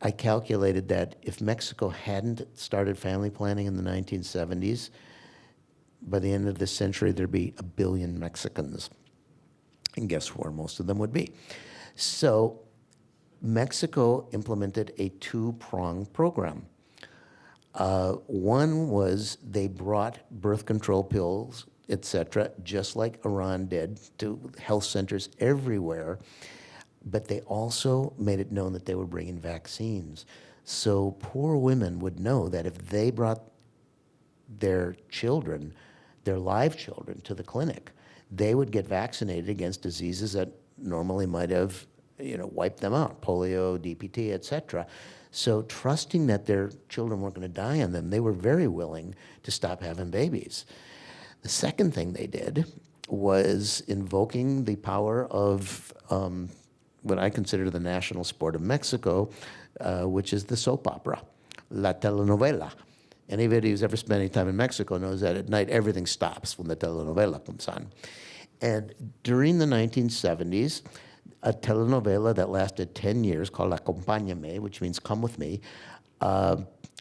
I calculated that if Mexico hadn't started family planning in the 1970s, by the end of this century, there'd be 1 billion Mexicans. And guess where most of them would be? So Mexico implemented a two-pronged program. One was they brought birth control pills, et cetera, just like Iran did, to health centers everywhere. But they also made it known that they were bringing vaccines. So poor women would know that if they brought their children, their live children, to the clinic, they would get vaccinated against diseases that normally might have, wiped them out, polio, DPT, et cetera. So trusting that their children weren't going to die on them, they were very willing to stop having babies. The second thing they did was invoking the power of what I consider the national sport of Mexico, which is the soap opera, la telenovela. Anybody who's ever spent any time in Mexico knows that at night everything stops when the telenovela comes on. And during the 1970s, a telenovela that lasted 10 years called Acompáñame, which means come with me,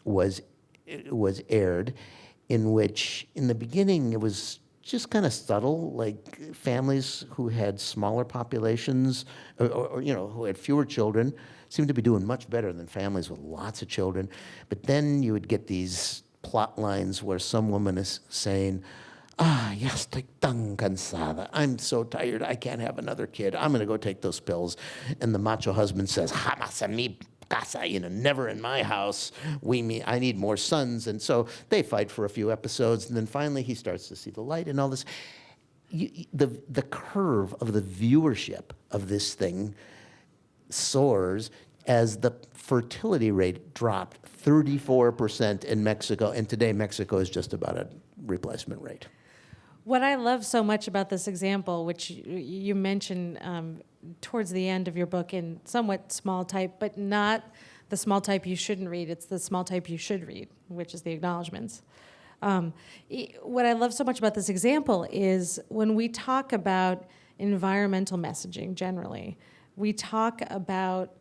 was aired, in which in the beginning it was just kind of subtle, like families who had smaller populations or who had fewer children seemed to be doing much better than families with lots of children. But then you would get these plot lines where some woman is saying, ya estoy tan cansada. I'm so tired, I can't have another kid. I'm going to go take those pills. And the macho husband says, jamás en mi casa, never in my house. I need more sons. And so they fight for a few episodes, and then finally he starts to see the light and all this. The curve of the viewership of this thing soars as the fertility rate dropped 34% in Mexico, and today Mexico is just about a replacement rate. What I love so much about this example, which you mentioned towards the end of your book in somewhat small type, but not the small type you shouldn't read, it's the small type you should read, which is the acknowledgments. What I love so much about this example is when we talk about environmental messaging generally, we talk about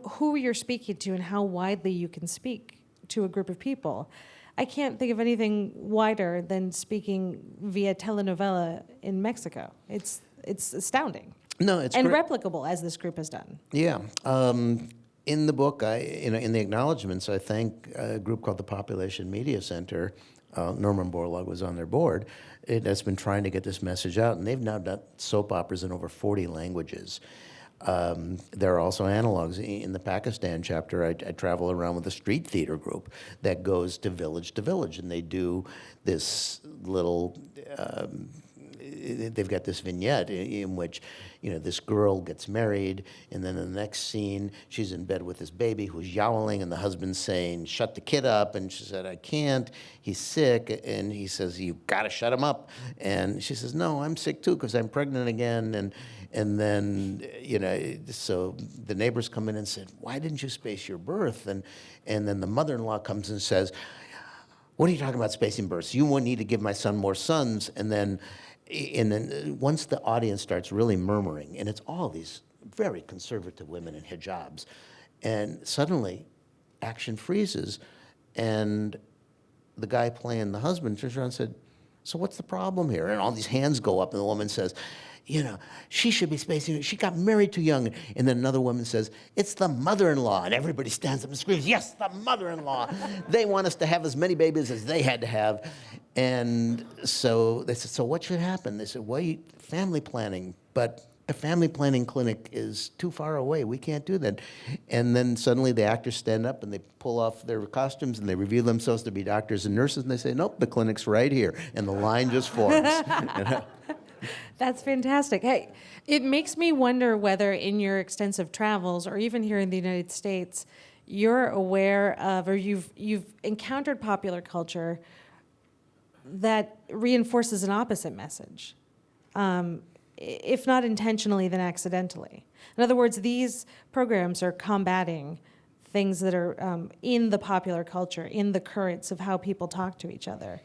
who you're speaking to and how widely you can speak to a group of people. I can't think of anything wider than speaking via telenovela in Mexico. It's astounding. No, it's and great. Replicable, as this group has done. Yeah. In the book, in the acknowledgments, I thank a group called the Population Media Center. Norman Borlaug was on their board. It has been trying to get this message out, and they've now done soap operas in over 40 languages. There are also analogs. In the Pakistan chapter, I travel around with a street theater group that goes to village, and they do this little. They've got this vignette in which, this girl gets married, and then in the next scene, she's in bed with this baby who's yowling, and the husband's saying, "Shut the kid up," and she said, "I can't. He's sick," and he says, "You gotta shut him up," and she says, "No, I'm sick too because I'm pregnant again," and then, so the neighbors come in and said, "Why didn't you space your birth?" And then the mother-in-law comes and says, "What are you talking about spacing births? You won't need to give my son more sons." And then once the audience starts really murmuring, and it's all these very conservative women in hijabs, and suddenly action freezes, and the guy playing the husband turns around and said, "So what's the problem here?" And all these hands go up, and the woman says, "She should be spacing. She got married too young." And then another woman says, "It's the mother-in-law." And everybody stands up and screams, "Yes, the mother-in-law. They want us to have as many babies as they had to have." And so they said, "So what should happen?" They said, "Well, family planning. But a family planning clinic is too far away. We can't do that." And then suddenly the actors stand up and they pull off their costumes and they reveal themselves to be doctors and nurses, and they say, "Nope, the clinic's right here." And the line just forms. That's fantastic. Hey, it makes me wonder whether in your extensive travels or even here in the United States, you're aware of or you've encountered popular culture that reinforces an opposite message, if not intentionally, then accidentally. In other words, these programs are combating things that are in the popular culture, in the currents of how people talk to each other.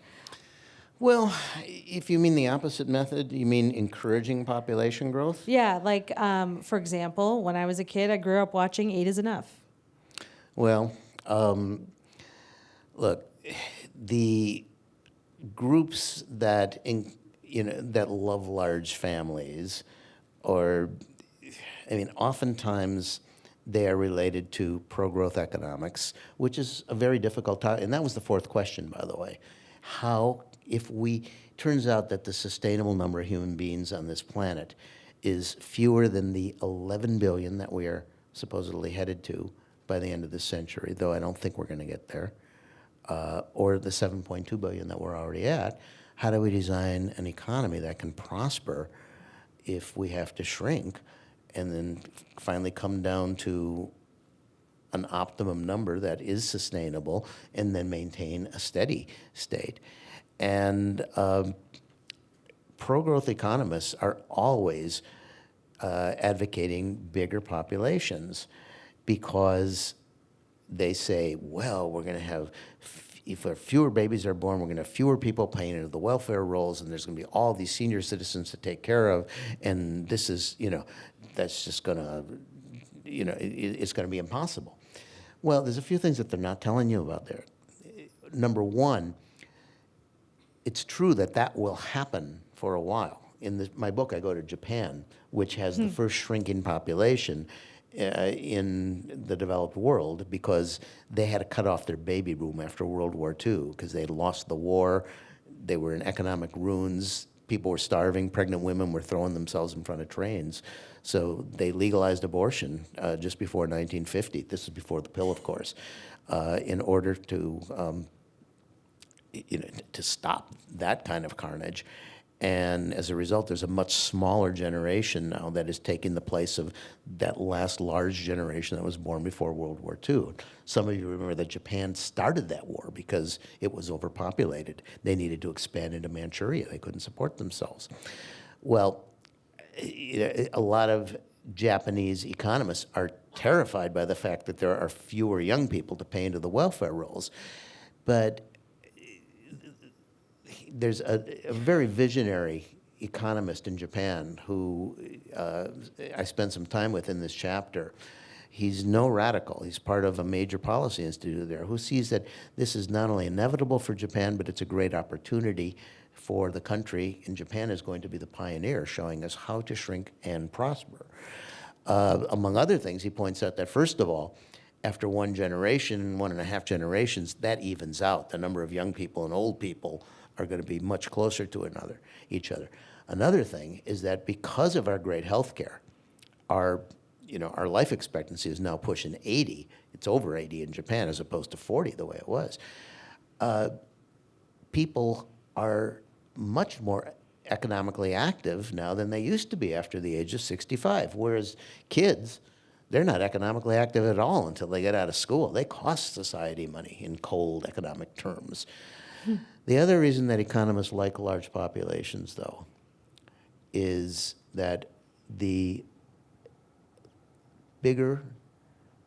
Well, if you mean the opposite method, you mean encouraging population growth? Yeah, like, for example, when I was a kid, I grew up watching 8 is Enough. Well, look, the groups that love large families, oftentimes they are related to pro-growth economics, which is a very difficult topic. And that was the fourth question, by the way. Turns out that the sustainable number of human beings on this planet is fewer than the 11 billion that we are supposedly headed to by the end of this century, though I don't think we're going to get there, or the 7.2 billion that we're already at. How do we design an economy that can prosper if we have to shrink and then finally come down to an optimum number that is sustainable and then maintain a steady state? And pro-growth economists are always advocating bigger populations because they say, well, we're going to have, if fewer babies are born, we're going to have fewer people paying into the welfare rolls, and there's going to be all these senior citizens to take care of, and this is, that's just going to, it's going to be impossible. Well, there's a few things that they're not telling you about there. Number one, it's true that will happen for a while. In my book, I go to Japan, which has the first shrinking population in the developed world because they had to cut off their baby boom after World War II because they had lost the war. They were in economic ruins. People were starving. Pregnant women were throwing themselves in front of trains. So they legalized abortion just before 1950. This is before the pill, of course, in order to stop that kind of carnage. And as a result, there's a much smaller generation now that is taking the place of that last large generation that was born before World War II. Some of you remember that Japan started that war because it was overpopulated. They needed to expand into Manchuria. They couldn't support themselves. Well, a lot of Japanese economists are terrified by the fact that there are fewer young people to pay into the welfare rolls. But there's a very visionary economist in Japan who I spent some time with in this chapter. He's no radical. He's part of a major policy institute there who sees that this is not only inevitable for Japan, but it's a great opportunity for the country. And Japan is going to be the pioneer, showing us how to shrink and prosper. Among other things, he points out that, first of all, after 1 generation, 1.5 generations, that evens out. The number of young people and old people are going to be much closer to each other. Another thing is that because of our great health care, our our life expectancy is now pushing 80. It's over 80 in Japan as opposed to 40 the way it was. People are much more economically active now than they used to be after the age of 65, whereas kids, they're not economically active at all until they get out of school. They cost society money in cold economic terms. The other reason that economists like large populations, though, is that the bigger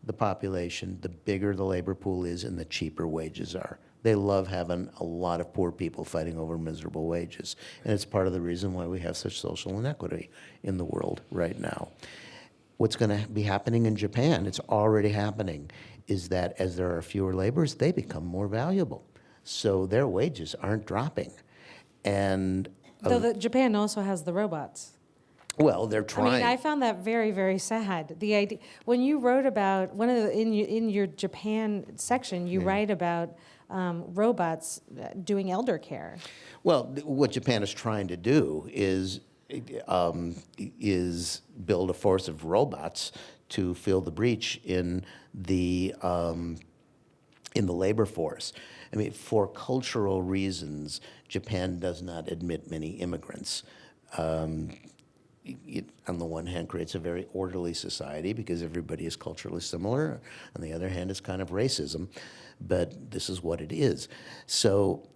the population, the bigger the labor pool is and the cheaper wages are. They love having a lot of poor people fighting over miserable wages. And it's part of the reason why we have such social inequity in the world right now. What's going to be happening in Japan, it's already happening, is that as there are fewer laborers, they become more valuable. So their wages aren't dropping. And Though Japan also has the robots. well, they're trying. I mean, I found that very, very sad. The idea when you wrote about one of the in your Japan section, you write about robots doing elder care. Well, what Japan is trying to do is build a force of robots to fill the breach in the labor force. I mean, for cultural reasons, Japan does not admit many immigrants. It, on the one hand, creates a very orderly society because everybody is culturally similar. On the other hand, it's kind of racism, but this is what it is. So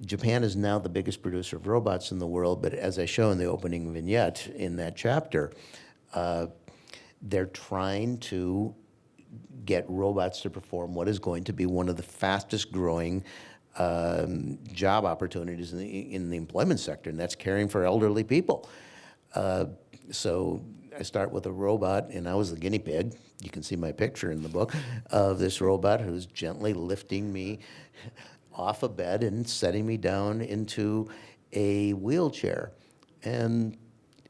Japan is now the biggest producer of robots in the world, but as I show in the opening vignette in that chapter, they're trying to get robots to perform what is going to be one of the fastest growing job opportunities in the employment sector, and that's caring for elderly people. So I start with a robot, and I was the guinea pig. You can see my picture in the book of this robot who's gently lifting me off a bed and setting me down into a wheelchair. And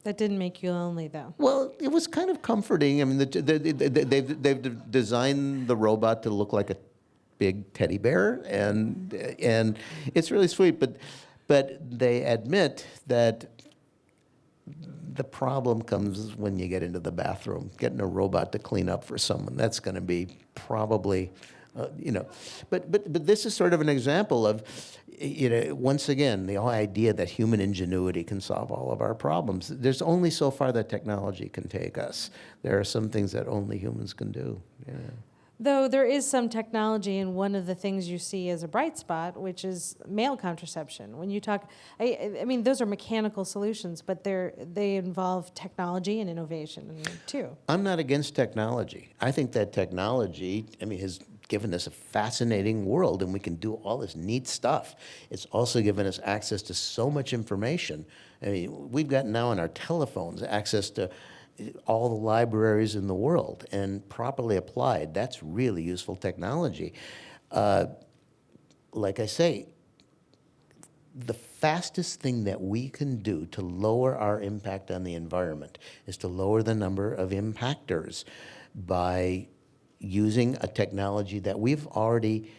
That didn't make you lonely, though. well, it was kind of comforting. I mean, they've designed the robot to look like a big teddy bear, and it's really sweet. But they admit that the problem comes when you get into the bathroom. Getting a robot to clean up for someone, that's going to be probably, But this is sort of an example of, once again, the whole idea that human ingenuity can solve all of our problems. There's only so far that technology can take us. There are some things that only humans can do. Yeah. Though there is some technology, and one of the things you see as a bright spot, which is male contraception. When you talk, I mean, those are mechanical solutions, but they involve technology and innovation too. I'm not against technology. I think that technology, has given us a fascinating world, and we can do all this neat stuff. It's also given us access to so much information. We've got now on our telephones access to all the libraries in the world, and properly applied, that's really useful technology. Like I say, the fastest thing that we can do to lower our impact on the environment is to lower the number of impactors by using a technology that we've already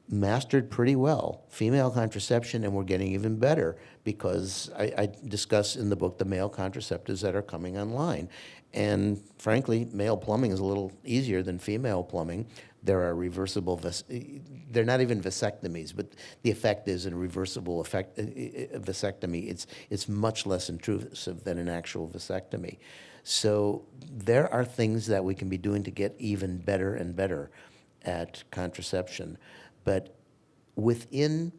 mastered pretty well, female contraception, and we're getting even better because I discuss in the book the male contraceptives that are coming online. And frankly, male plumbing is a little easier than female plumbing. There are reversible, they're not even vasectomies, but the effect is a reversible vasectomy. It's much less intrusive than an actual vasectomy. So there are things that we can be doing to get even better and better at contraception. But within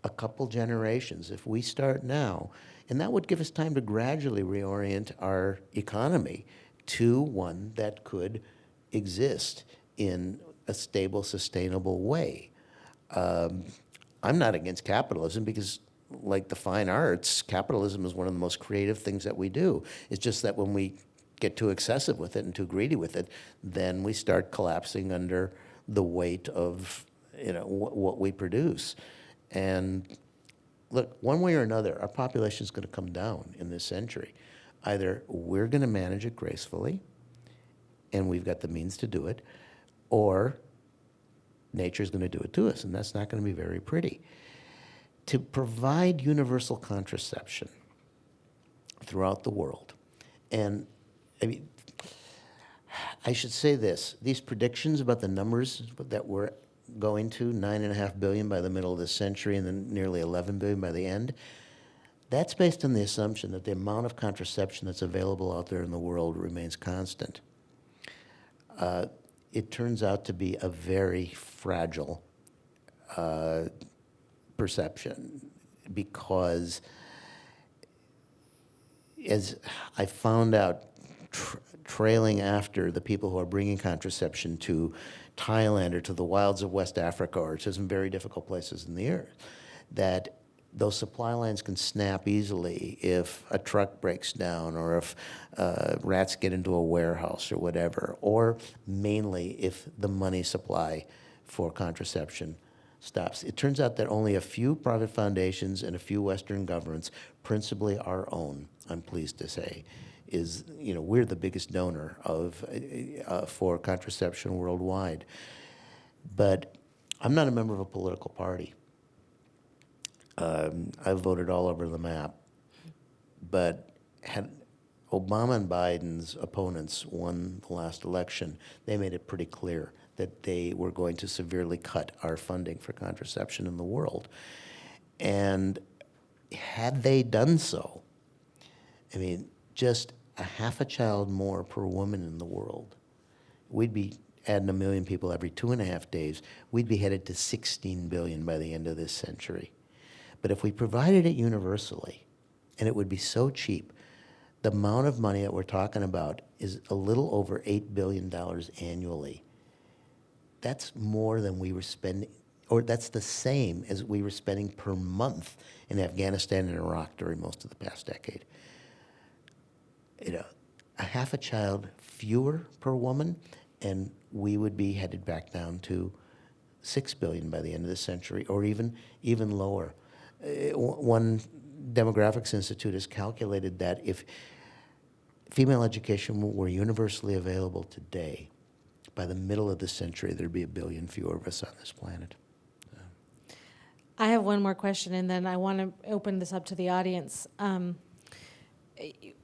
a couple generations, if we start now, and that would give us time to gradually reorient our economy to one that could exist in a stable, sustainable way. I'm not against capitalism because, like the fine arts, capitalism is one of the most creative things that we do. It's just that when we get too excessive with it and too greedy with it, then we start collapsing under the weight of what we produce. And look, one way or another, our population is going to come down in this century. Either we're going to manage it gracefully, and we've got the means to do it, or nature's going to do it to us, and that's not going to be very pretty. To provide universal contraception throughout the world, and I should say this, these predictions about the numbers that we're going to, 9.5 billion by the middle of this century and then nearly 11 billion by the end, that's based on the assumption that the amount of contraception that's available out there in the world remains constant. It turns out to be a very fragile perception because, as I found out, trailing after the people who are bringing contraception to Thailand or to the wilds of West Africa or to some very difficult places in the earth, that those supply lines can snap easily if a truck breaks down or if rats get into a warehouse or whatever, or mainly if the money supply for contraception stops. It turns out that only a few private foundations and a few Western governments, principally our own, I'm pleased to say, is, we're the biggest donor for contraception worldwide. But I'm not a member of a political party. I've voted all over the map. But had Obama and Biden's opponents won the last election, they made it pretty clear that they were going to severely cut our funding for contraception in the world. And had they done so, just a half a child more per woman in the world, we'd be adding 1 million people every 2.5 days. We'd be headed to 16 billion by the end of this century. But if we provided it universally, and it would be so cheap, the amount of money that we're talking about is a little over $8 billion annually. That's more than we were spending, or that's the same as we were spending per month in Afghanistan and Iraq during most of the past decade. A half a child fewer per woman, and we would be headed back down to 6 billion by the end of the century, or even lower. One demographics institute has calculated that if female education were universally available today, by the middle of the century, there'd be 1 billion fewer of us on this planet. I have one more question, and then I want to open this up to the audience.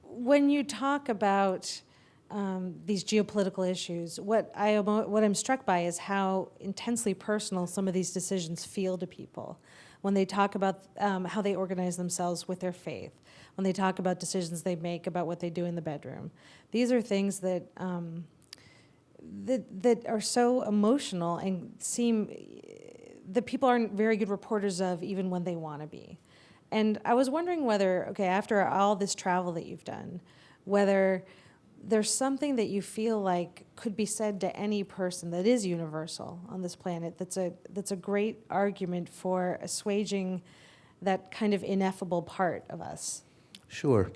When you talk about these geopolitical issues, what I'm struck by is how intensely personal some of these decisions feel to people. When they talk about how they organize themselves with their faith, when they talk about decisions they make about what they do in the bedroom, these are things that that are so emotional and seem that people aren't very good reporters of, even when they want to be. And I was wondering whether, after all this travel that you've done, whether there's something that you feel like could be said to any person that is universal on this planet, that's a great argument for assuaging that kind of ineffable part of us. Sure.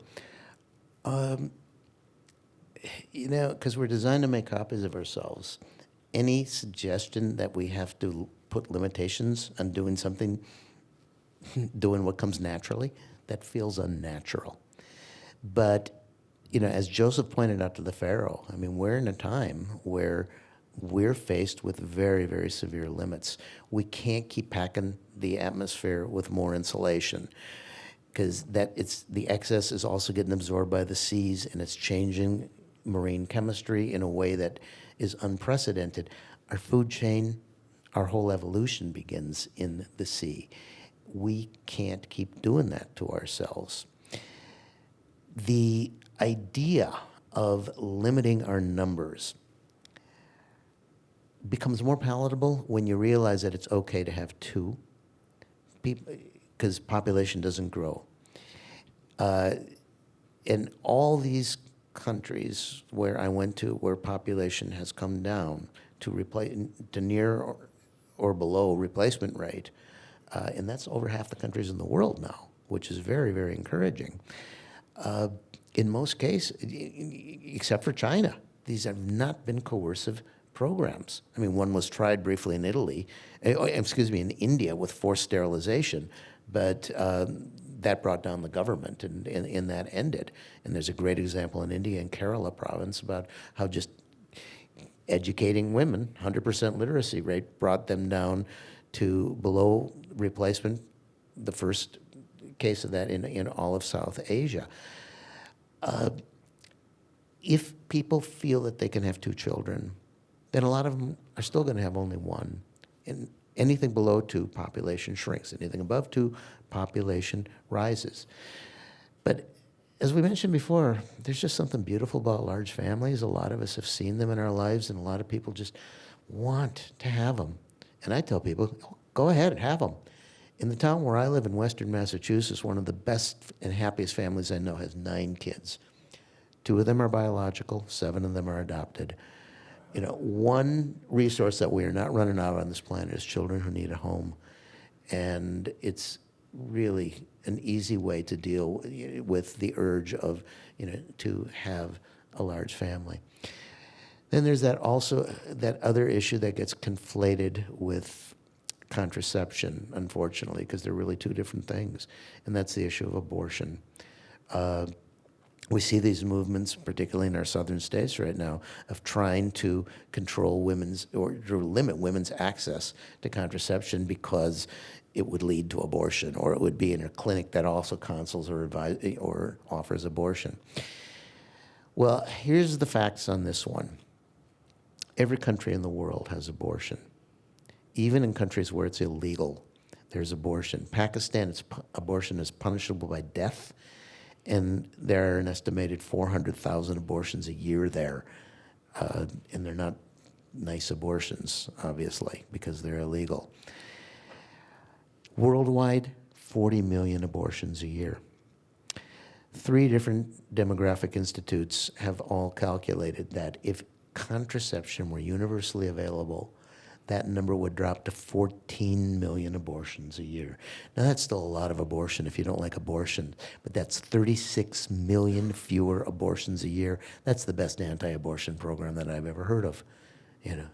Because we're designed to make copies of ourselves. Any suggestion that we have to put limitations on doing something, doing what comes naturally, that feels unnatural. But, as Joseph pointed out to the Pharaoh, we're in a time where we're faced with very, very severe limits. We can't keep packing the atmosphere with more insulation, because the excess is also getting absorbed by the seas, and it's changing marine chemistry in a way that is unprecedented. Our food chain, our whole evolution begins in the sea. We can't keep doing that to ourselves. The idea of limiting our numbers becomes more palatable when you realize that it's okay to have two, because population doesn't grow. In all these countries where I went to, where population has come down to near or below replacement rate, and that's over half the countries in the world now, which is very, very encouraging. In most cases, except for China, these have not been coercive programs. One was tried briefly in in India with forced sterilization, but that brought down the government, and that ended. And there's a great example in India, in Kerala province, about how just educating women, 100% literacy rate, brought them down to below replacement, the first case of that in all of South Asia. if people feel that they can have 2 children, then a lot of them are still going to have only one. And anything below 2, population shrinks. Anything above 2, population rises. But as we mentioned before, there's just something beautiful about large families. A lot of us have seen them in our lives, and a lot of people just want to have them. And I tell people, go ahead and have them. In the town where I live in Western Massachusetts, one of the best and happiest families I know has 9 kids. 2 of them are biological, 7 of them are adopted. You know, one resource that we are not running out on this planet is children who need a home. And it's really an easy way to deal with the urge of, to have a large family. Then there's that other issue that gets conflated with contraception, unfortunately, because they're really 2 different things, and that's the issue of abortion. We see these movements, particularly in our southern states right now, of trying to control women's or to limit women's access to contraception because it would lead to abortion, or it would be in a clinic that also counsels or offers abortion. Well, here's the facts on this one. Every country in the world has abortion. Even in countries where it's illegal, there's abortion. Pakistan, abortion is punishable by death, and there are an estimated 400,000 abortions a year there. And they're not nice abortions, obviously, because they're illegal. Worldwide, 40 million abortions a year. 3 different demographic institutes have all calculated that if contraception were universally available, that number would drop to 14 million abortions a year. Now, that's still a lot of abortion if you don't like abortion, but that's 36 million fewer abortions a year. That's the best anti-abortion program that I've ever heard of.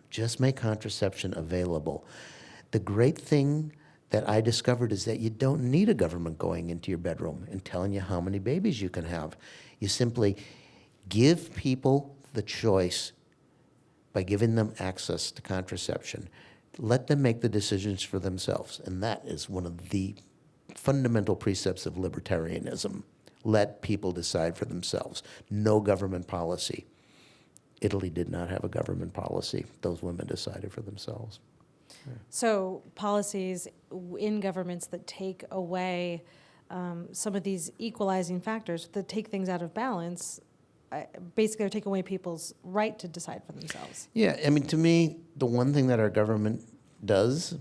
Just make contraception available. The great thing that I discovered is that you don't need a government going into your bedroom and telling you how many babies you can have. You simply give people the choice by giving them access to contraception. Let them make the decisions for themselves. And that is one of the fundamental precepts of libertarianism. Let people decide for themselves. No government policy. Italy did not have a government policy. Those women decided for themselves. So policies in governments that take away some of these equalizing factors, that take things out of balance, basically are taking away people's right to decide for themselves. Yeah, I mean, to me, the one thing that our government does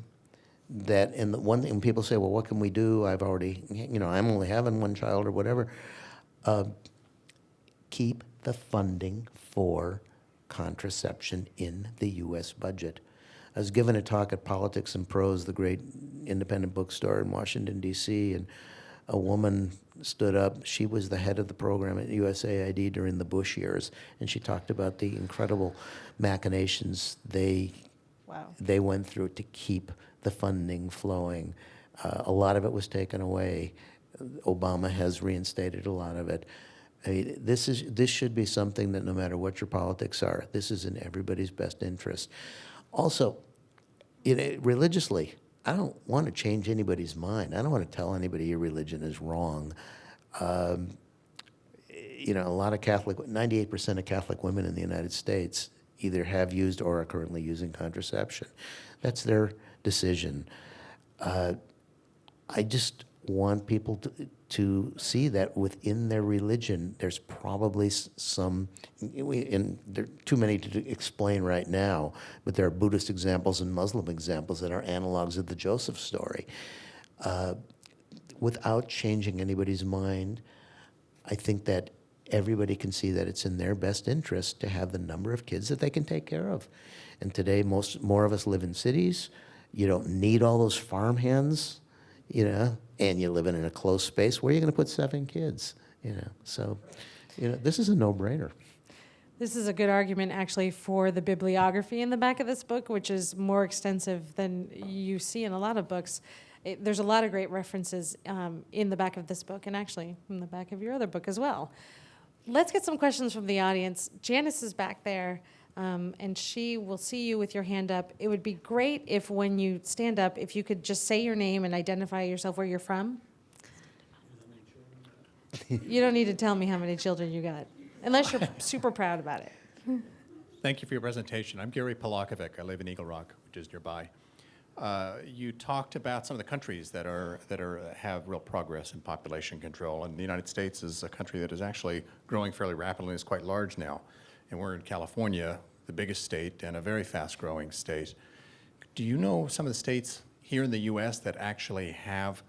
and the one thing when people say, well, what can we do? I'm only having 1 child or whatever. Keep the funding for contraception in the U.S. budget. I was given a talk at Politics and Prose, the great independent bookstore in Washington, D.C., and a woman stood up. She was the head of the program at USAID during the Bush years, and she talked about the incredible machinations they went through to keep the funding flowing. A lot of it was taken away. Obama has reinstated a lot of it. I mean, this should be something that no matter what your politics are, this is in everybody's best interest. Also, religiously, I don't want to change anybody's mind. I don't want to tell anybody your religion is wrong. A lot of 98% of Catholic women in the United States either have used or are currently using contraception. That's their decision. I just want people to see that within their religion, there's probably some, and there are too many to explain right now, but there are Buddhist examples and Muslim examples that are analogs of the Joseph story. Without changing anybody's mind, I think that everybody can see that it's in their best interest to have the number of kids that they can take care of. And today, more of us live in cities. You don't need all those farmhands, and you're living in a closed space. Where are you going to put 7 kids? So, this is a no-brainer. This is a good argument, actually, for the bibliography in the back of this book, which is more extensive than you see in a lot of books. There's a lot of great references in the back of this book, and actually in the back of your other book as well. Let's get some questions from the audience. Janice is back there, and she will see you with your hand up. It would be great if when you stand up, if you could just say your name and identify yourself, where you're from. You don't need to tell me how many children you got. unless you're super proud about it. Thank you for your presentation. I'm Gary Polakovic. I live in Eagle Rock, which is nearby. You talked about some of the countries that have real progress in population control, and the United States is a country that is actually growing fairly rapidly. It's quite large now, and we're in California, the biggest state and a very fast-growing state. Do you know some of the states here in the U.S. that actually have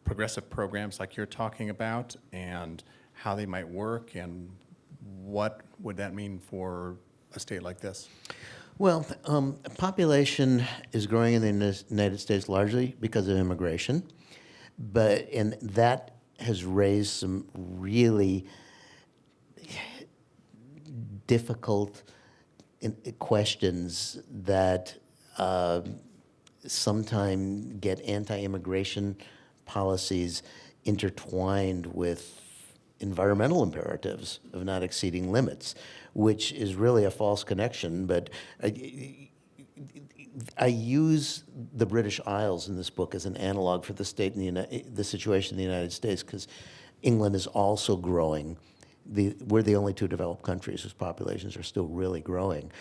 progressive programs like you're talking about, and how they might work, and what would that mean for a state like this? Well, population is growing in the United States largely because of immigration, and that has raised some really difficult questions that sometimes get anti-immigration policies intertwined with environmental imperatives of not exceeding limits, which is really a false connection. But I use the British Isles in this book as an analog for the situation in the United States, because England is also growing. We're the only two developed countries whose populations are still really growing.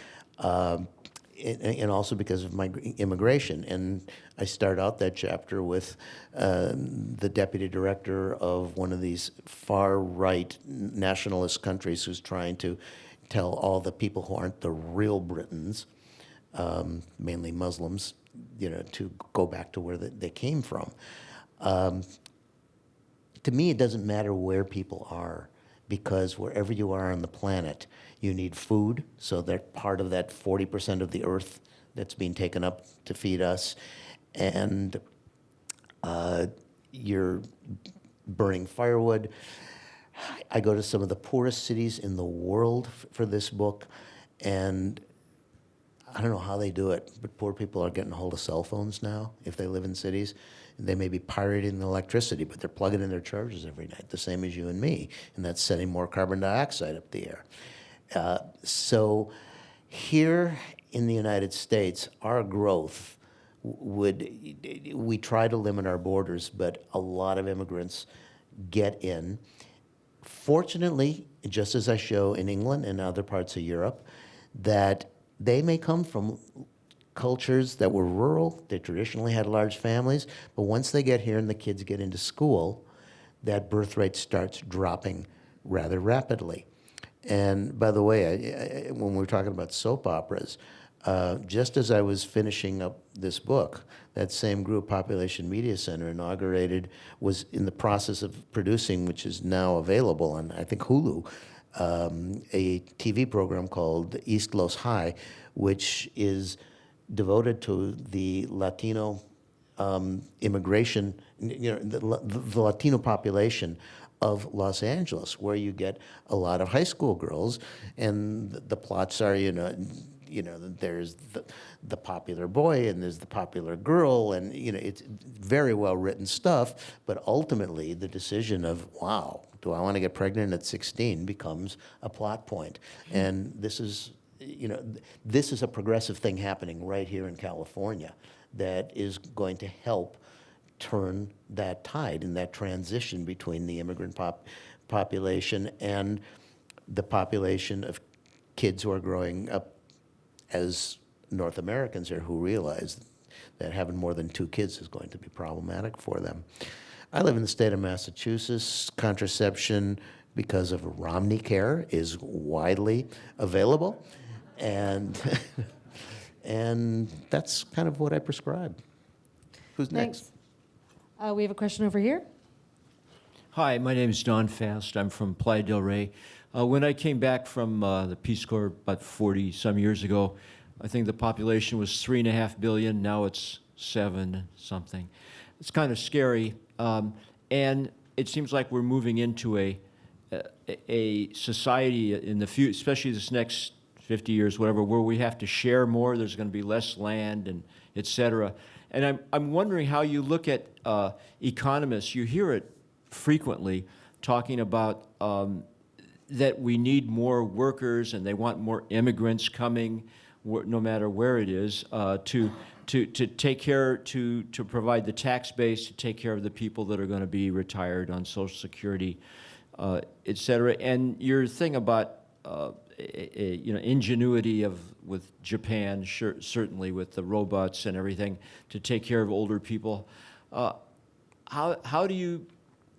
And also because of immigration. And I start out that chapter with the deputy director of one of these far-right nationalist countries who's trying to tell all the people who aren't the real Britons, mainly Muslims, to go back to where they came from. To me, it doesn't matter where people are, because wherever you are on the planet, you need food, so they're part of that 40% of the earth that's being taken up to feed us. And you're burning firewood. I go to some of the poorest cities in the world for this book, and I don't know how they do it, but poor people are getting a hold of cell phones now if they live in cities. They may be pirating the electricity, but they're plugging in their chargers every night, the same as you and me, and that's setting more carbon dioxide up the air. So here in the United States, our growth we try to limit our borders, but a lot of immigrants get in. Fortunately, just as I show in England and other parts of Europe, that they may come from cultures that were rural, they traditionally had large families, but once they get here and the kids get into school, that birth rate starts dropping rather rapidly. And by the way, when we were talking about soap operas, just as I was finishing up this book, that same group, Population Media Center, was in the process of producing, which is now available on, I think, Hulu, a TV program called East Los High, which is devoted to the Latino immigration, the Latino population of Los Angeles, where you get a lot of high school girls, and the plots are, there's the popular boy and there's the popular girl, and it's very well written stuff. But ultimately, the decision of, wow, do I want to get pregnant at 16 becomes a plot point, and this is a progressive thing happening right here in California that is going to help turn that tide and that transition between the immigrant population and the population of kids who are growing up as North Americans here, who realize that having more than 2 kids is going to be problematic for them. I live in the state of Massachusetts. Contraception, because of Romney Care, is widely available. And and that's kind of what I prescribe. Who's next? Thanks. We have a question over here. Hi, my name is Don Fast. I'm from Playa del Rey. When I came back from the Peace Corps about 40-some years ago, I think the population was 3.5 billion. Now it's 7 something. It's kind of scary, and it seems like we're moving into a society in the future, especially this next 50 years, whatever, where we have to share more. There's going to be less land, and et cetera. And I'm wondering how you look at economists. You hear it frequently talking about that we need more workers and they want more immigrants coming, no matter where it is, to take care, to provide the tax base, to take care of the people that are going to be retired on Social Security. et cetera. And your thing about ingenuity with Japan, certainly with the robots and everything to take care of older people. How do you?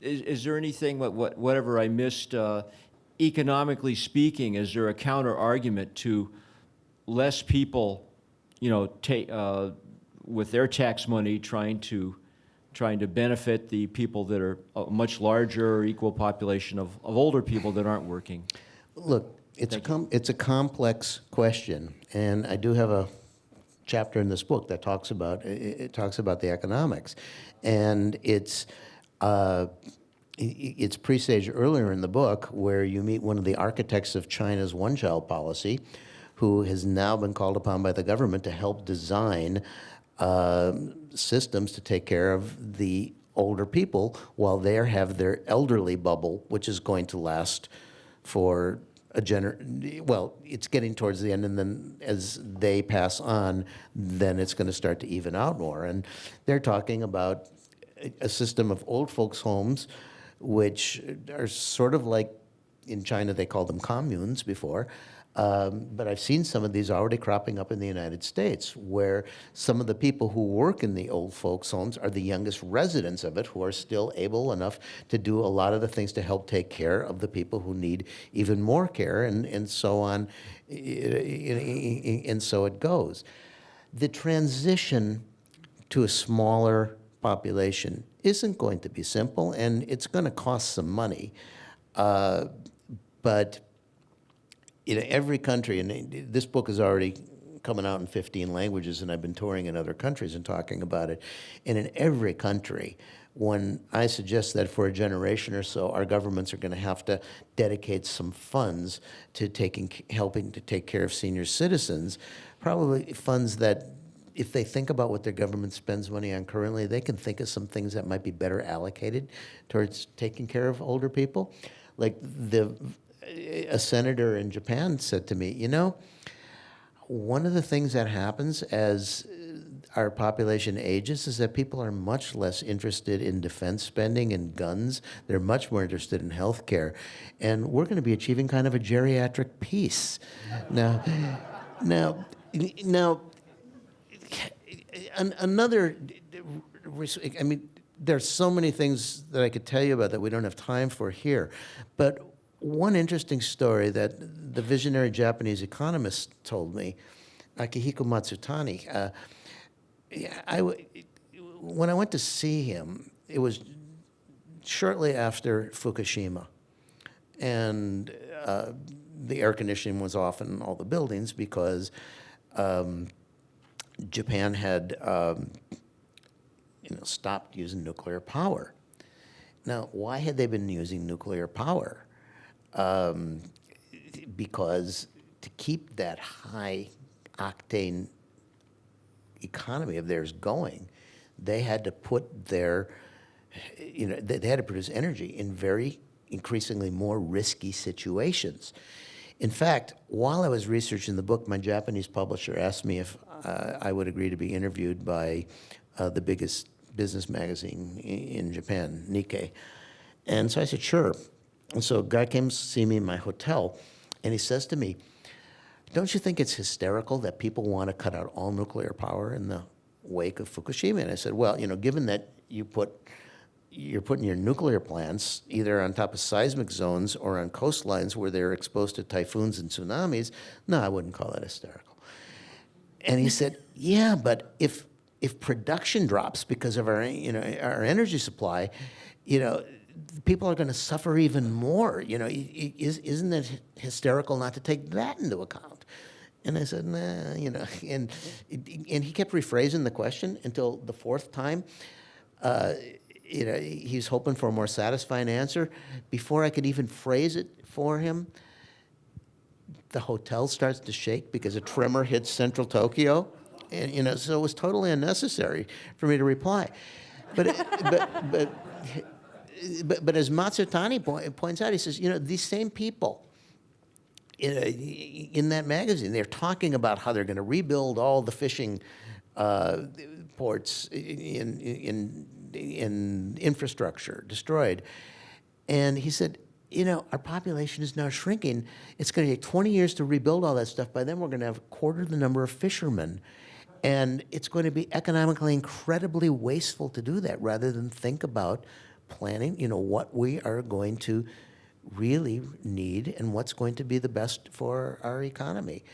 Is there anything whatever I missed? Economically speaking, is there a counter argument to less people, with their tax money trying to benefit the people that are a much larger or equal population of older people that aren't working? Look, it's a complex question, and I do have a chapter in this book that talks about the economics, and it's presaged earlier in the book where you meet one of the architects of China's one-child policy, who has now been called upon by the government to help design systems to take care of the older people while they have their elderly bubble, which is going to last for well, it's getting towards the end, and then as they pass on, then it's going to start to even out more. And they're talking about a system of old folks' homes, which are sort of like, in China they called them communes before, but I've seen some of these already cropping up in the United States, where some of the people who work in the old folks' homes are the youngest residents of it, who are still able enough to do a lot of the things to help take care of the people who need even more care, and so on, and so it goes. The transition to a smaller population isn't going to be simple, and it's going to cost some money, but every country, and this book is already coming out in 15 languages, and I've been touring in other countries and talking about it. And in every country, when I suggest that for a generation or so, our governments are going to have to dedicate some funds to helping to take care of senior citizens, probably funds that, if they think about what their government spends money on currently, they can think of some things that might be better allocated towards taking care of older people. Like a senator in Japan said to me, one of the things that happens as our population ages is that people are much less interested in defense spending and guns. They're much more interested in health care. And we're going to be achieving kind of a geriatric peace. Now, another, I mean, there's so many things that I could tell you about that we don't have time for here. But one interesting story that the visionary Japanese economist told me, Akihiko Matsutani, when I went to see him, it was shortly after Fukushima. And the air conditioning was off in all the buildings because Japan had stopped using nuclear power. Now, why had they been using nuclear power? Because to keep that high octane economy of theirs going, they had to put they had to produce energy in very increasingly more risky situations. In fact, while I was researching the book, my Japanese publisher asked me if I would agree to be interviewed by the biggest business magazine in Japan, Nikkei. And so I said, sure. And so a guy came to see me in my hotel, and he says to me, don't you think it's hysterical that people want to cut out all nuclear power in the wake of Fukushima? And I said, well, given that you're putting your nuclear plants either on top of seismic zones or on coastlines where they're exposed to typhoons and tsunamis, no, I wouldn't call that hysterical. And he said, yeah, but if production drops because of our energy supply, people are going to suffer even more. Isn't it hysterical not to take that into account? And I said, nah, and he kept rephrasing the question until the fourth time. He's hoping for a more satisfying answer. Before I could even phrase it for him, the hotel starts to shake because a tremor hits central Tokyo. And, so it was totally unnecessary for me to reply. But as Matsutani points out, he says, these same people in that magazine, they're talking about how they're going to rebuild all the fishing ports in infrastructure destroyed. And he said, our population is now shrinking. It's going to take 20 years to rebuild all that stuff. By then, we're going to have a quarter the number of fishermen. And it's going to be economically incredibly wasteful to do that rather than think about planning, what we are going to really need and what's going to be the best for our economy.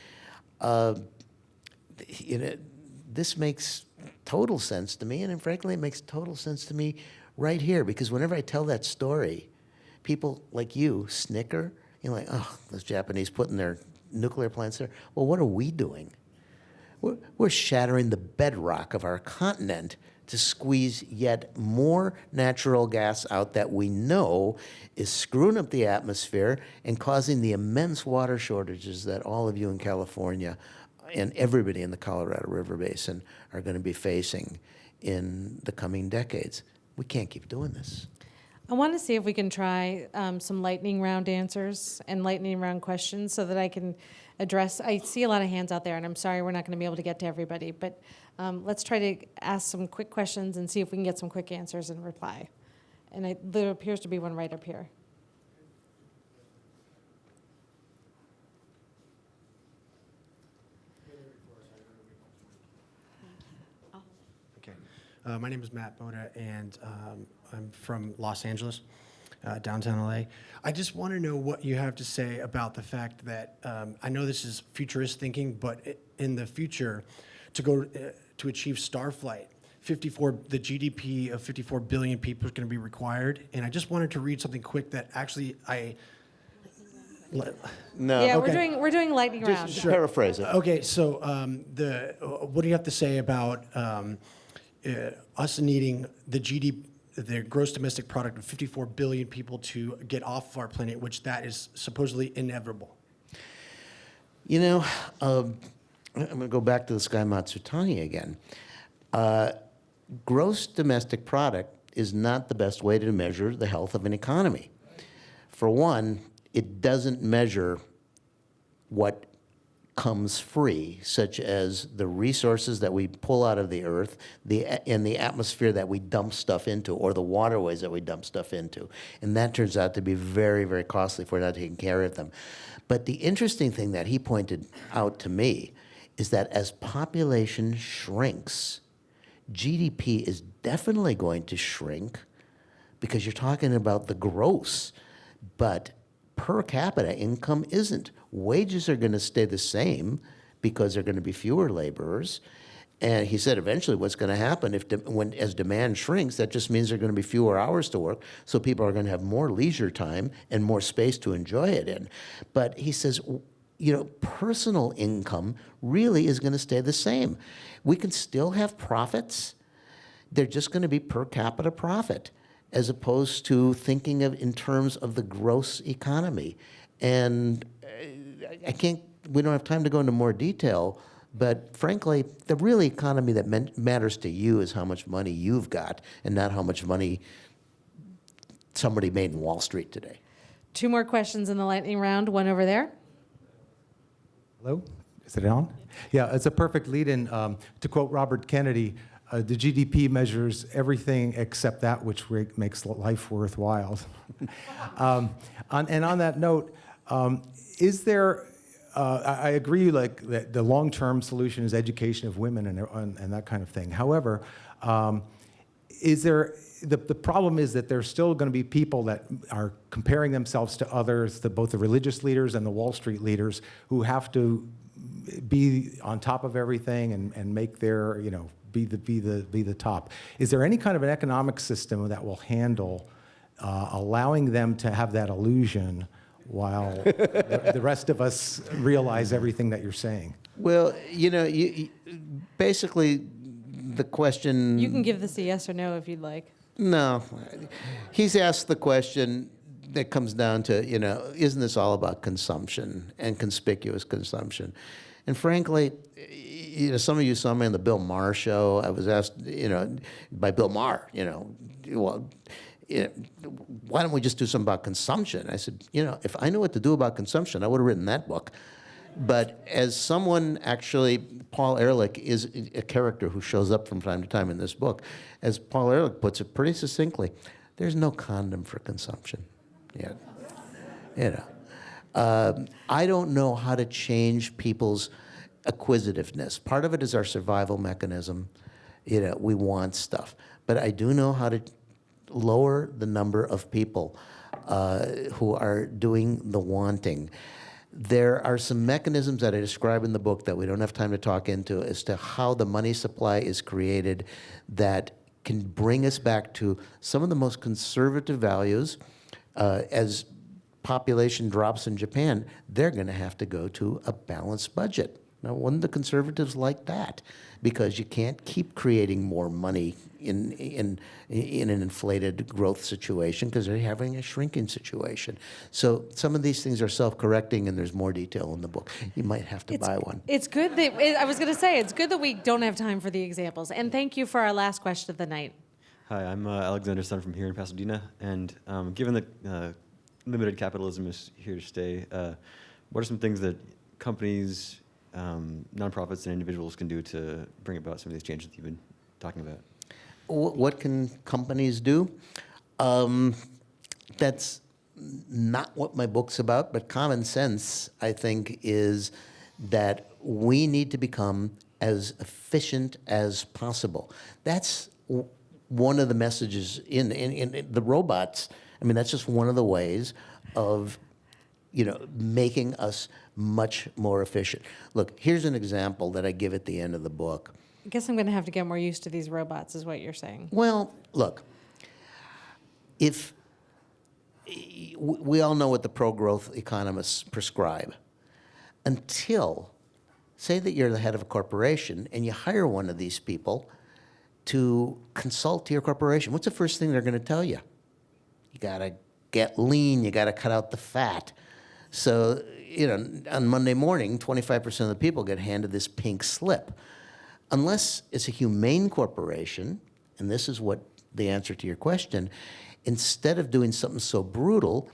This makes total sense to me, and frankly, it makes total sense to me right here, because whenever I tell that story, people like you snicker. You're like, oh, those Japanese putting their nuclear plants there. Well, what are we doing? We're shattering the bedrock of our continent to squeeze yet more natural gas out that we know is screwing up the atmosphere and causing the immense water shortages that all of you in California and everybody in the Colorado River Basin are going to be facing in the coming decades. We can't keep doing this. I want to see if we can try some lightning round answers and lightning round questions so that I can address. I see a lot of hands out there, and I'm sorry we're not going to be able to get to everybody, but let's try to ask some quick questions and see if we can get some quick answers and reply. And there appears to be one right up here. Okay. My name is Matt Boda, and I'm from Los Angeles, downtown LA. I just want to know what you have to say about the fact that I know this is futurist thinking, but in the future, to go to achieve starflight, the GDP of 54 billion people is going to be required. And I just wanted to read something quick that actually No. Yeah, Okay. we're doing lightning round. Just paraphrase it. Okay, so what do you have to say about us needing the gross domestic product of 54 billion people to get off of our planet, which that is supposedly inevitable? I'm going to go back to the Sky Matsutani again. Gross domestic product is not the best way to measure the health of an economy. For one, it doesn't measure what comes free, such as the resources that we pull out of the earth, and the atmosphere that we dump stuff into, or the waterways that we dump stuff into. And that turns out to be very, very costly if we're not taking care of them. But the interesting thing that he pointed out to me is that as population shrinks, GDP is definitely going to shrink, because you're talking about the gross, but per capita income isn't. Wages are going to stay the same because there are going to be fewer laborers. And he said eventually what's going to happen as demand shrinks, that just means there are going to be fewer hours to work, so people are going to have more leisure time and more space to enjoy it in. But he says, personal income really is going to stay the same. We can still have profits. They're just going to be per capita profit, as opposed to thinking of in terms of the gross economy. And we don't have time to go into more detail, but frankly, the real economy that matters to you is how much money you've got, and not how much money somebody made in Wall Street today. 2 more questions in the lightning round, one over there. Hello? Is it on? Yeah, it's a perfect lead-in. To quote Robert Kennedy, the GDP measures everything except that which makes life worthwhile. And on that note, is there, I agree that the long-term solution is education of women and that kind of thing. However, is there, the problem is that there's still going to be people that are comparing themselves to others, both the religious leaders and the Wall Street leaders, who have to be on top of everything and make their, be the top. Is there any kind of an economic system that will handle allowing them to have that illusion while the rest of us realize everything that you're saying? Well, you basically the question. You can give this a yes or no if you'd like. No, he's asked the question that comes down to, isn't this all about consumption and conspicuous consumption? And frankly, some of you saw me on the Bill Maher show. I was asked, by Bill Maher, well, why don't we just do something about consumption? I said, if I knew what to do about consumption, I would have written that book. But as someone actually, Paul Ehrlich is a character who shows up from time to time in this book. As Paul Ehrlich puts it pretty succinctly, there's no condom for consumption yet. You know, I don't know how to change people's acquisitiveness. Part of it is our survival mechanism. You know, we want stuff, but I do know how to lower the number of people who are doing the wanting. There are some mechanisms that I describe in the book that we don't have time to talk into as to how the money supply is created that can bring us back to some of the most conservative values. As population drops in Japan, they're going to have to go to a balanced budget. Now, wouldn't the conservatives like that? Because you can't keep creating more money in an inflated growth situation because they're having a shrinking situation. So some of these things are self-correcting, and there's more detail in the book. You might have to buy one. It's good that, I was going to say, it's good that we don't have time for the examples. And thank you for our last question of the night. Hi, I'm Alexander Sun from here in Pasadena, and given that limited capitalism is here to stay, what are some things that companies, nonprofits, and individuals can do to bring about some of these changes that you've been talking about? What can companies do? That's not what my book's about, but common sense, I think, is that we need to become as efficient as possible. That's one of the messages in the robots. I mean, that's just one of the ways of, making us much more efficient. Look, here's an example that I give at the end of the book. I guess I'm going to have to get more used to these robots, is what you're saying. Well, look, if we all know what the pro-growth economists prescribe, until, say that you're the head of a corporation and you hire one of these people to consult to your corporation, what's the first thing they're going to tell you? You got to get lean, you got to cut out the fat. So, on Monday morning, 25% of the people get handed this pink slip. Unless it's a humane corporation, and this is what the answer to your question, instead of doing something so brutal,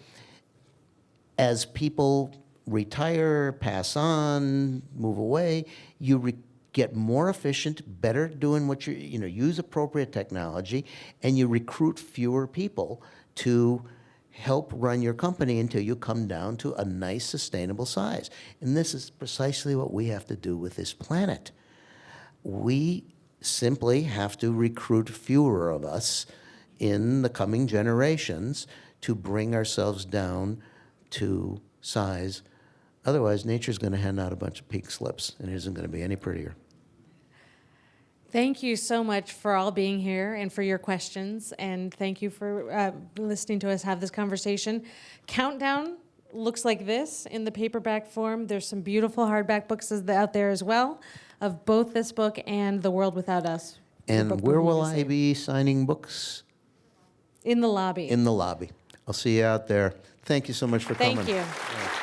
as people retire, pass on, move away, you get more efficient, better doing what use appropriate technology, and you recruit fewer people to help run your company until you come down to a nice, sustainable size. And this is precisely what we have to do with this planet. We simply have to recruit fewer of us in the coming generations to bring ourselves down to size. Otherwise, nature's going to hand out a bunch of pink slips, and it isn't going to be any prettier. Thank you so much for all being here and for your questions. And thank you for listening to us have this conversation. Countdown looks like this in the paperback form. There's some beautiful hardback books out there as well, of both this book and The World Without Us. And where will I be signing books? In the lobby. In the lobby. I'll see you out there. Thank you so much for coming. Thank you.